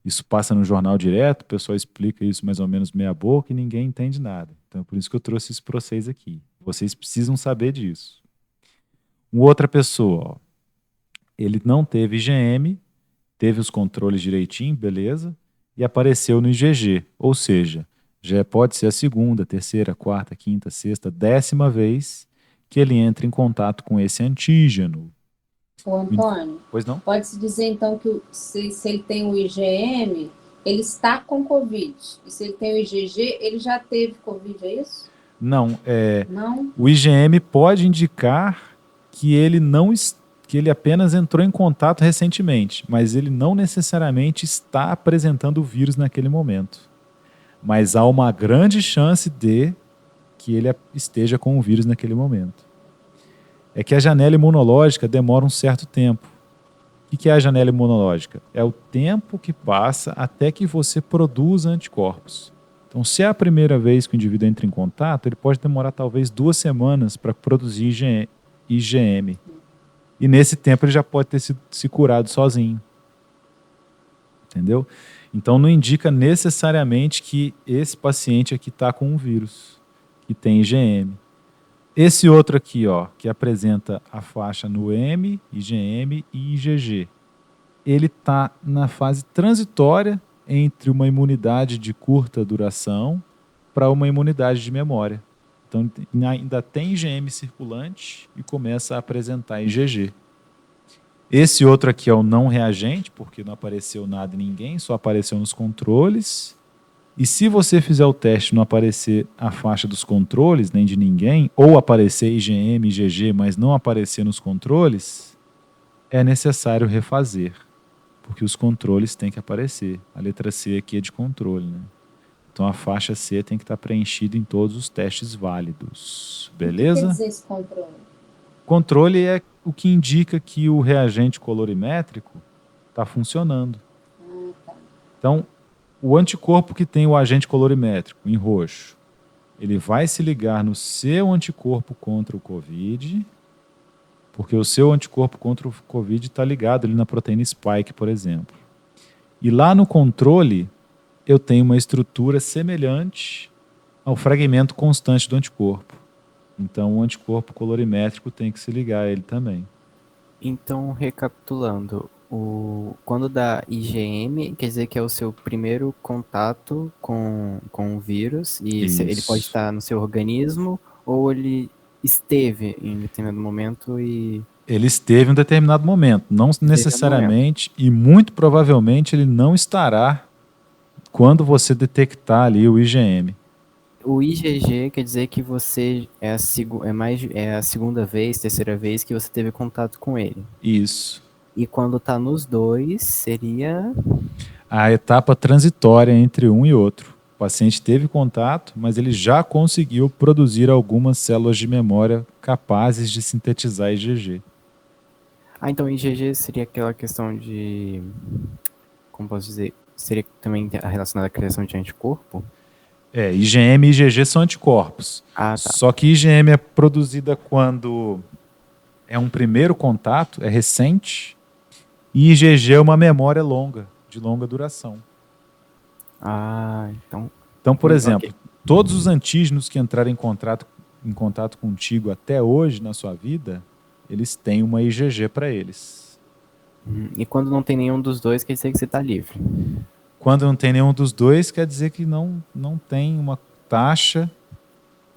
Isso passa no jornal direto, o pessoal explica isso mais ou menos meia boca e ninguém entende nada. Então, por isso que eu trouxe isso para vocês aqui. Vocês precisam saber disso. Uma outra pessoa, ó, ele não teve IgM, teve os controles direitinho, beleza, e apareceu no IgG, ou seja, já pode ser a segunda, terceira, quarta, quinta, sexta, 10ª vez que ele entra em contato com esse antígeno. Ô, Antônio, Pois não? pode-se dizer então que se ele tem o IgM, ele está com Covid. E se ele tem o IgG, ele já teve Covid, é isso? Não, Não? o IgM pode indicar que ele apenas entrou em contato recentemente, mas ele não necessariamente está apresentando o vírus naquele momento. Mas há uma grande chance de que ele esteja com o vírus naquele momento. É que a janela imunológica demora um certo tempo. O que é a janela imunológica? É o tempo que passa até que você produza anticorpos. Então, se é a primeira vez que o indivíduo entra em contato, ele pode demorar talvez 2 semanas para produzir IgM. E nesse tempo ele já pode ter se curado sozinho. Entendeu? Então não indica necessariamente que esse paciente aqui está com um vírus, que tem IgM. Esse outro aqui, ó, que apresenta a faixa no M, IgM e IgG, ele está na fase transitória entre uma imunidade de curta duração para uma imunidade de memória. Então ainda tem IgM circulante e começa a apresentar IgG. Esse outro aqui é o não reagente, porque não apareceu nada em ninguém, só apareceu nos controles. E se você fizer o teste e não aparecer a faixa dos controles, nem de ninguém, ou aparecer IgM, IgG, mas não aparecer nos controles, é necessário refazer, porque os controles têm que aparecer. A letra C aqui é de controle, né? Então a faixa C tem que estar preenchida em todos os testes válidos. Beleza? O que quer dizer esse controle? Controle é o que indica que o reagente colorimétrico está funcionando. Tá. Então, o anticorpo que tem o agente colorimétrico em roxo, ele vai se ligar no seu anticorpo contra o COVID, porque o seu anticorpo contra o COVID está ligado ali na proteína spike, por exemplo. E lá no controle, eu tenho uma estrutura semelhante ao fragmento constante do anticorpo. Então, o anticorpo colorimétrico tem que se ligar a ele também. Então, recapitulando, quando dá IgM, quer dizer que é o seu primeiro contato com o vírus, e ele pode estar no seu organismo, ou ele esteve em determinado momento e... Ele esteve em um determinado momento, não necessariamente, e muito provavelmente ele não estará quando você detectar ali o IgM. O IgG quer dizer que você é a segunda vez, terceira vez que você teve contato com ele. Isso. E quando tá nos dois, seria... A etapa transitória entre um e outro. O paciente teve contato, mas ele já conseguiu produzir algumas células de memória capazes de sintetizar IgG. Ah, então IgG seria aquela questão de... Como posso dizer? Seria também relacionada à criação de anticorpo? IgM e IgG são anticorpos. Ah, tá. Só que IgM é produzida quando é um primeiro contato, é recente, e IgG é uma memória longa, de longa duração. Ah, Então, por exemplo, ok. todos os antígenos que entraram em contato contigo até hoje na sua vida, eles têm uma IgG para eles. E quando não tem nenhum dos dois, quer dizer que você está livre. Quando não tem nenhum dos dois, quer dizer que não tem uma taxa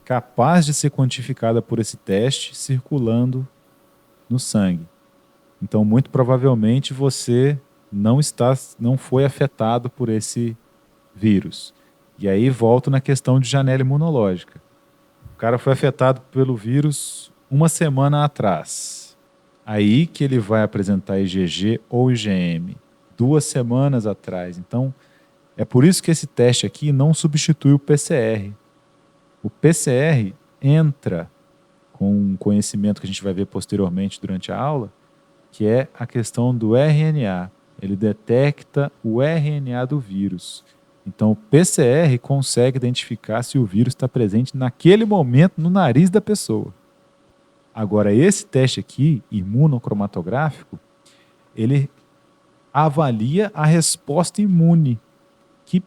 capaz de ser quantificada por esse teste circulando no sangue. Então, muito provavelmente, você não foi afetado por esse vírus. E aí volto na questão de janela imunológica. O cara foi afetado pelo vírus uma semana atrás. Aí que ele vai apresentar IgG ou IgM 2 semanas atrás. Então, é por isso que esse teste aqui não substitui o PCR. O PCR entra com um conhecimento que a gente vai ver posteriormente durante a aula, que é a questão do RNA. Ele detecta o RNA do vírus. Então, o PCR consegue identificar se o vírus está presente naquele momento no nariz da pessoa. Agora, esse teste aqui, imunocromatográfico, ele avalia a resposta imune, que,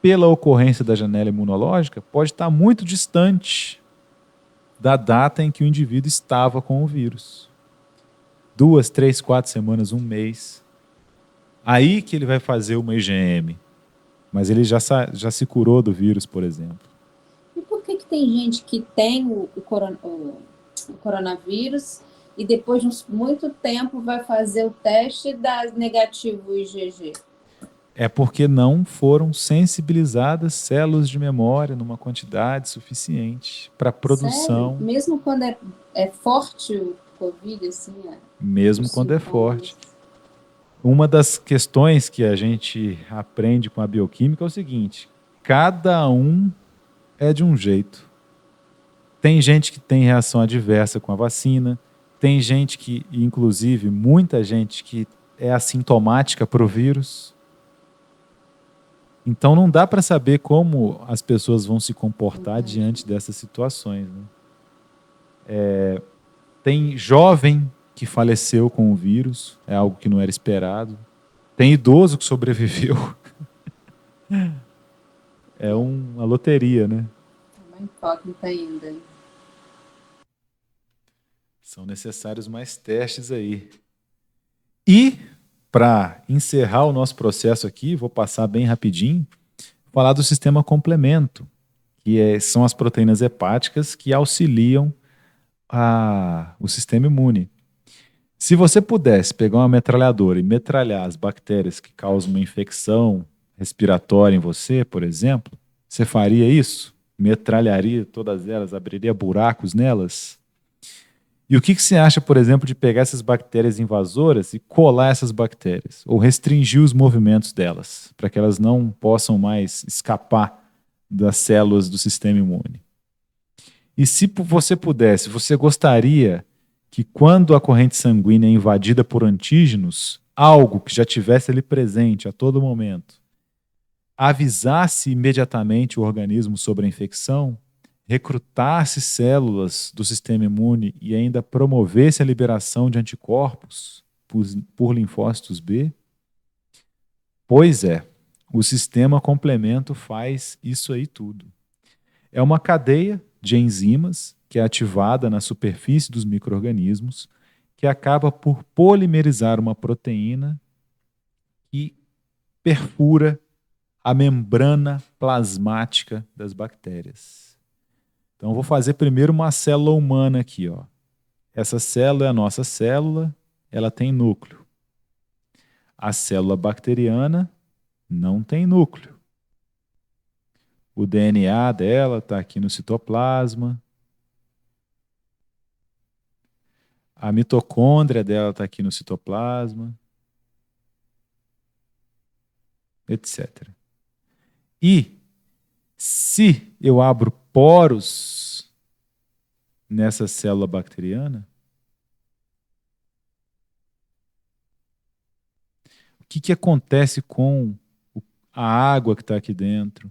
pela ocorrência da janela imunológica, pode estar muito distante da data em que o indivíduo estava com o vírus. 2, 3, 4 semanas, 1 mês. Aí que ele vai fazer uma IgM. Mas ele já se curou do vírus, por exemplo. E por que tem gente que tem o coronavírus e depois de muito tempo vai fazer o teste e dá negativo IgG? É porque não foram sensibilizadas células de memória numa quantidade suficiente para a produção. Sério? Mesmo quando é forte o Covid, assim? Mesmo quando é forte. Uma das questões que a gente aprende com a bioquímica é o seguinte: cada um é de um jeito. Tem gente que tem reação adversa com a vacina, tem gente que, inclusive, muita gente que é assintomática para o vírus. Então não dá para saber como as pessoas vão se comportar diante dessas situações, né? Tem jovem que faleceu com o vírus, é algo que não era esperado. Tem idoso que sobreviveu. É uma loteria, né? É uma incógnita ainda. São necessários mais testes aí. E, para encerrar o nosso processo aqui, vou passar bem rapidinho, falar do sistema complemento, que são as proteínas hepáticas que auxiliam o sistema imune. Se você pudesse pegar uma metralhadora e metralhar as bactérias que causam uma infecção respiratória em você, por exemplo, você faria isso? Metralharia todas elas, abriria buracos nelas? E o que você acha, por exemplo, de pegar essas bactérias invasoras e colar essas bactérias? Ou restringir os movimentos delas, para que elas não possam mais escapar das células do sistema imune? E se você pudesse, você gostaria que quando a corrente sanguínea é invadida por antígenos, algo que já tivesse ali presente a todo momento, avisasse imediatamente o organismo sobre a infecção, recrutasse células do sistema imune e ainda promovesse a liberação de anticorpos por linfócitos B? Pois é, o sistema complemento faz isso aí tudo. É uma cadeia de enzimas que é ativada na superfície dos micro-organismos, que acaba por polimerizar uma proteína e perfura a membrana plasmática das bactérias. Então, eu vou fazer primeiro uma célula humana aqui, ó. Essa célula é a nossa célula, ela tem núcleo. A célula bacteriana não tem núcleo. O DNA dela está aqui no citoplasma. A mitocôndria dela está aqui no citoplasma, etc. E se eu abro poros nessa célula bacteriana, o que acontece com a água que está aqui dentro,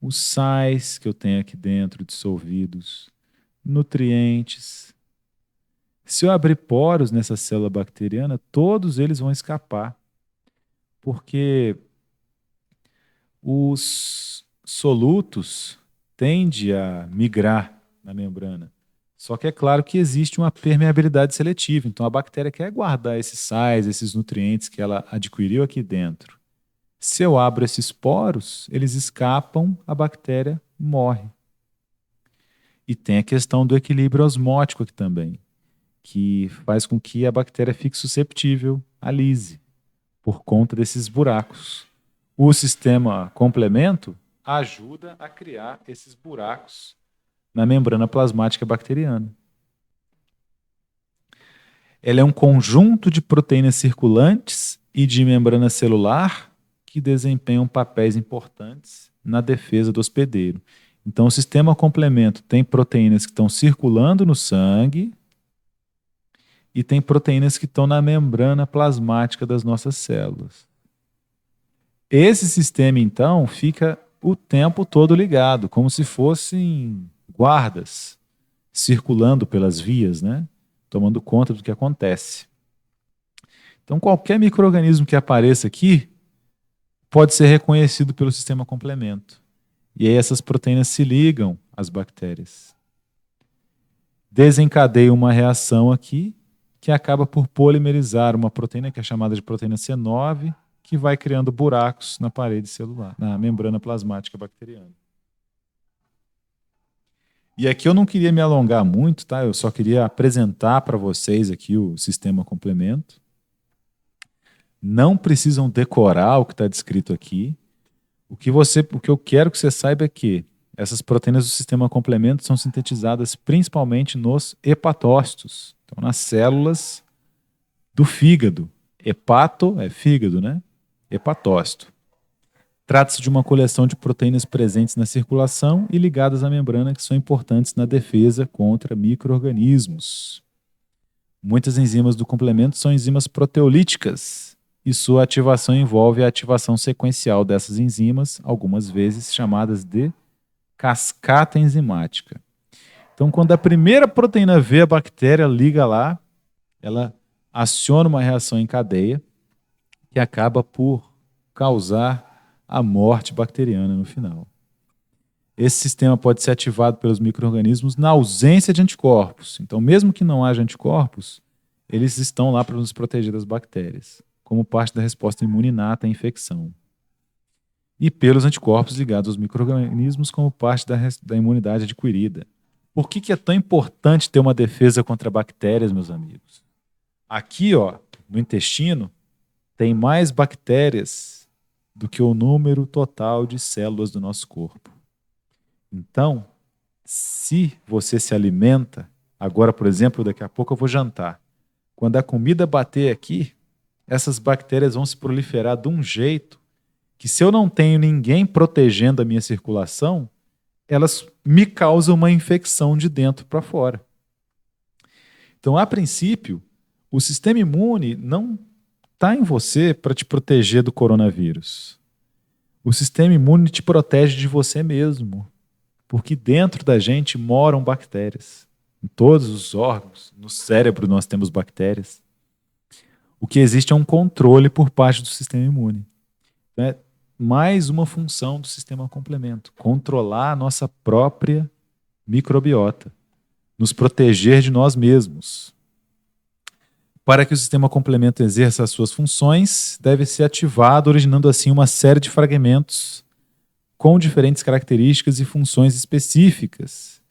os sais que eu tenho aqui dentro dissolvidos, nutrientes? Se eu abrir poros nessa célula bacteriana, todos eles vão escapar, porque os solutos tendem a migrar na membrana. Só que é claro que existe uma permeabilidade seletiva, então a bactéria quer guardar esses sais, esses nutrientes que ela adquiriu aqui dentro. Se eu abro esses poros, eles escapam, a bactéria morre. E tem a questão do equilíbrio osmótico aqui também, que faz com que a bactéria fique susceptível à lise, por conta desses buracos. o sistema complemento ajuda a criar esses buracos na membrana plasmática bacteriana. Ela é um conjunto de proteínas circulantes e de membrana celular que desempenham papéis importantes na defesa do hospedeiro. Então, o sistema complemento tem proteínas que estão circulando no sangue e tem proteínas que estão na membrana plasmática das nossas células. Esse sistema, então, fica o tempo todo ligado, como se fossem guardas circulando pelas vias, né? Tomando conta do que acontece. Então, qualquer micro-organismo que apareça aqui pode ser reconhecido pelo sistema complemento. E aí essas proteínas se ligam às bactérias. Desencadeia uma reação aqui que acaba por polimerizar uma proteína que é chamada de proteína C9, que vai criando buracos na parede celular, na membrana plasmática bacteriana. E aqui eu não queria me alongar muito, tá? Eu só queria apresentar para vocês aqui o sistema complemento. Não precisam decorar o que está descrito aqui. O que eu quero que você saiba é que essas proteínas do sistema complemento são sintetizadas principalmente nos hepatócitos, então nas células do fígado. Hepato é fígado, né? Hepatócito. Trata-se de uma coleção de proteínas presentes na circulação e ligadas à membrana que são importantes na defesa contra micro-organismos. Muitas enzimas do complemento são enzimas proteolíticas e sua ativação envolve a ativação sequencial dessas enzimas, algumas vezes chamadas de cascata enzimática. Então, quando a primeira proteína vê a bactéria, liga lá, ela aciona uma reação em cadeia que acaba por causar a morte bacteriana no final. Esse sistema pode ser ativado pelos micro-organismos na ausência de anticorpos. Então, mesmo que não haja anticorpos, eles estão lá para nos proteger das bactérias, como parte da resposta imune inata à infecção. E pelos anticorpos ligados aos micro-organismos como parte da imunidade adquirida. Por que é tão importante ter uma defesa contra bactérias, meus amigos? Aqui, ó, no intestino, tem mais bactérias do que o número total de células do nosso corpo. Então, se você se alimenta, agora, por exemplo, daqui a pouco eu vou jantar. Quando a comida bater aqui, essas bactérias vão se proliferar de um jeito que, se eu não tenho ninguém protegendo a minha circulação, elas me causam uma infecção de dentro para fora. Então, a princípio, o sistema imune não está em você para te proteger do coronavírus. O sistema imune te protege de você mesmo, porque dentro da gente moram bactérias. Em todos os órgãos, no cérebro nós temos bactérias. O que existe é um controle por parte do sistema imune. É mais uma função do sistema complemento, controlar a nossa própria microbiota, nos proteger de nós mesmos. Para que o sistema complemento exerça as suas funções, deve ser ativado, originando assim uma série de fragmentos com diferentes características e funções específicas.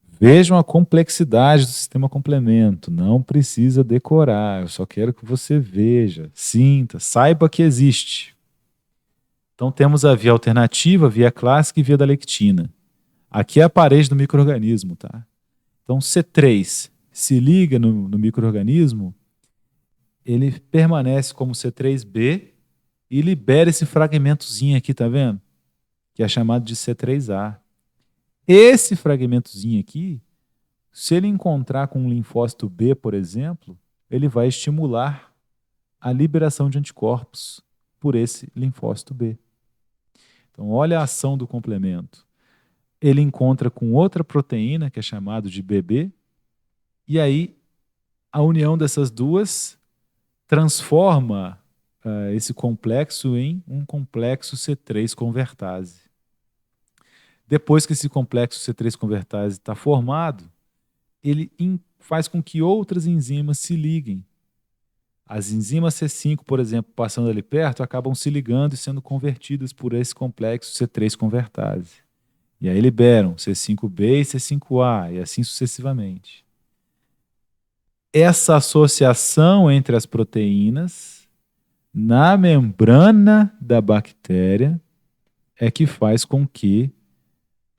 Vejam a complexidade do sistema complemento. Não precisa decorar, eu só quero que você veja, sinta, saiba que existe. Então temos a via alternativa, a via clássica e a via da lectina. Aqui é a parede do micro-organismo, tá? Então C3 se liga no micro-organismo, ele permanece como C3b e libera esse fragmentozinho aqui, tá vendo? Que é chamado de C3a. Esse fragmentozinho aqui, se ele encontrar com um linfócito B, por exemplo, ele vai estimular a liberação de anticorpos por esse linfócito B. Então, olha a ação do complemento. Ele encontra com outra proteína, que é chamado de BB, e aí a união dessas duas transforma esse complexo em um complexo C3 convertase. Depois que esse complexo C3 convertase está formado, ele faz com que outras enzimas se liguem. As enzimas C5, por exemplo, passando ali perto, acabam se ligando e sendo convertidas por esse complexo C3 convertase. E aí liberam C5b e C5a, e assim sucessivamente. Essa associação entre as proteínas na membrana da bactéria é que faz com que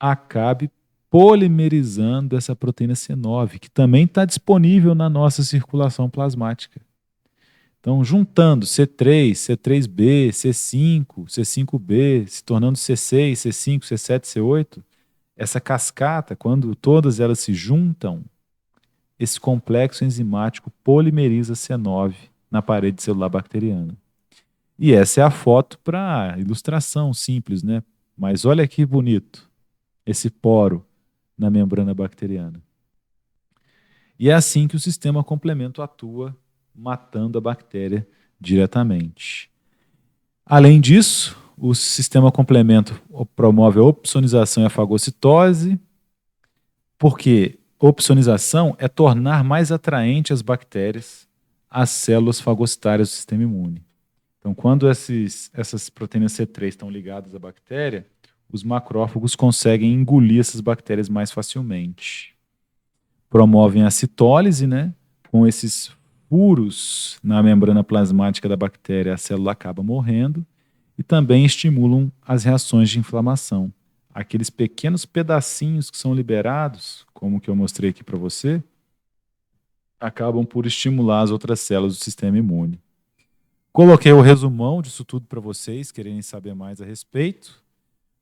acabe polimerizando essa proteína C9, que também está disponível na nossa circulação plasmática. Então, juntando C3, C3b, C5, C5b, se tornando C6, C5, C7, C8, essa cascata, quando todas elas se juntam, esse complexo enzimático polimeriza C9 na parede celular bacteriana. E essa é a foto para ilustração simples, né? Mas olha que bonito esse poro na membrana bacteriana. E é assim que o sistema complemento atua, matando a bactéria diretamente. Além disso, o sistema complemento promove a opsonização e a fagocitose, porque opsonização é tornar mais atraente as bactérias às células fagocitárias do sistema imune. Então, quando essas proteínas C3 estão ligadas à bactéria, os macrófagos conseguem engolir essas bactérias mais facilmente. Promovem a citólise, né? Com esses furos na membrana plasmática da bactéria, a célula acaba morrendo, e também estimulam as reações de inflamação. Aqueles pequenos pedacinhos que são liberados, como o que eu mostrei aqui para você, acabam por estimular as outras células do sistema imune. Coloquei o resumão disso tudo para vocês, quererem saber mais a respeito,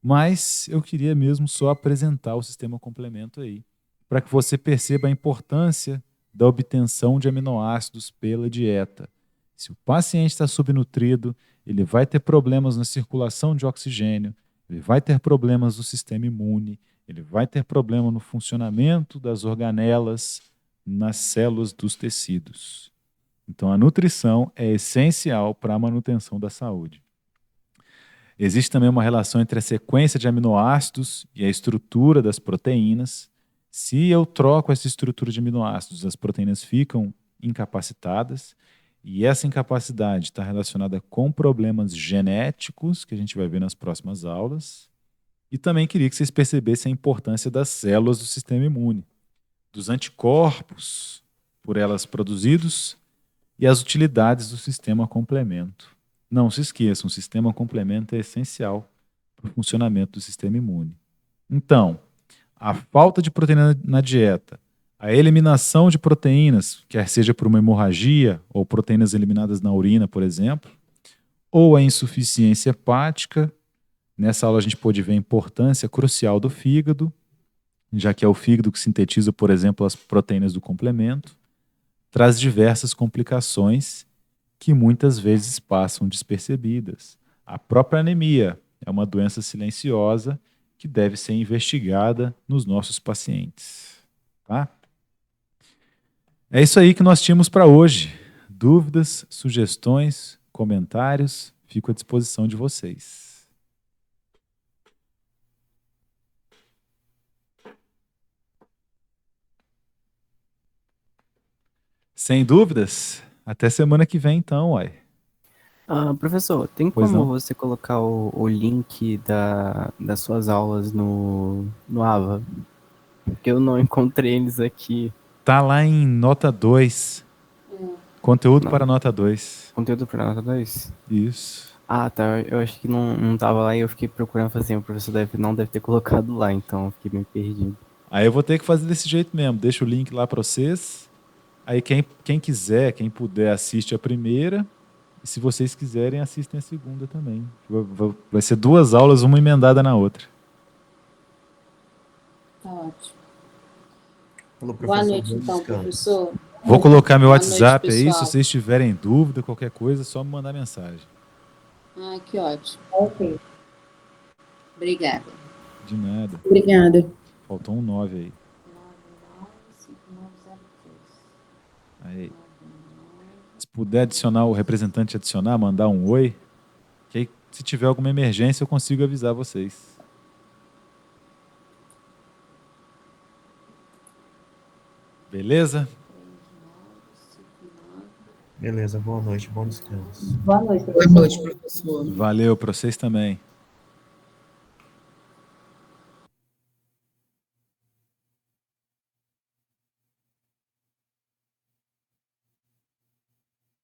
mas eu queria mesmo só apresentar o sistema complemento aí, para que você perceba a importância da obtenção de aminoácidos pela dieta. Se o paciente está subnutrido, ele vai ter problemas na circulação de oxigênio, ele vai ter problemas no sistema imune, ele vai ter problema no funcionamento das organelas, nas células dos tecidos. Então, a nutrição é essencial para a manutenção da saúde. Existe também uma relação entre a sequência de aminoácidos e a estrutura das proteínas. Se eu troco essa estrutura de aminoácidos, as proteínas ficam incapacitadas, e essa incapacidade está relacionada com problemas genéticos, que a gente vai ver nas próximas aulas. E também queria que vocês percebessem a importância das células do sistema imune, dos anticorpos por elas produzidos e as utilidades do sistema complemento. Não se esqueçam, o sistema complemento é essencial para o funcionamento do sistema imune. Então, a falta de proteína na dieta, a eliminação de proteínas, quer seja por uma hemorragia ou proteínas eliminadas na urina, por exemplo, ou a insuficiência hepática. Nessa aula a gente pôde ver a importância crucial do fígado, já que é o fígado que sintetiza, por exemplo, as proteínas do complemento, traz diversas complicações que muitas vezes passam despercebidas. A própria anemia é uma doença silenciosa que deve ser investigada nos nossos pacientes. Tá? É isso aí que nós tínhamos para hoje. Dúvidas, sugestões, comentários, fico à disposição de vocês. Sem dúvidas? Até semana que vem, então, uai. Professor, tem Pois como não. você colocar o link das suas aulas no AVA? Porque eu não encontrei eles aqui. Tá lá em nota 2. Conteúdo Não. para nota 2. Conteúdo para nota 2? Isso. Ah, tá. Eu acho que não tava lá e eu fiquei procurando fazer. O professor não deve ter colocado lá, então eu fiquei meio perdido. Aí eu vou ter que fazer desse jeito mesmo. Deixa o link lá para vocês. Aí quem quiser, quem puder, assiste a primeira. E se vocês quiserem, assistem a segunda também. Vai ser 2 aulas, uma emendada na outra. Tá ótimo. Falou, Boa professor, noite, bom então, descanso. professor. Vou colocar meu Boa noite, WhatsApp aí. Se pessoal. vocês tiverem dúvida, qualquer coisa, é só me mandar mensagem. Ah, que ótimo. Ok. Obrigada. De nada. Obrigada. Faltou um 9 aí. Aí. Se puder adicionar, o representante adicionar, mandar um oi, que aí, se tiver alguma emergência, eu consigo avisar vocês. Beleza? Beleza, boa noite, bom descanso. Boa noite, Boa professor. noite, professor. Valeu para vocês também.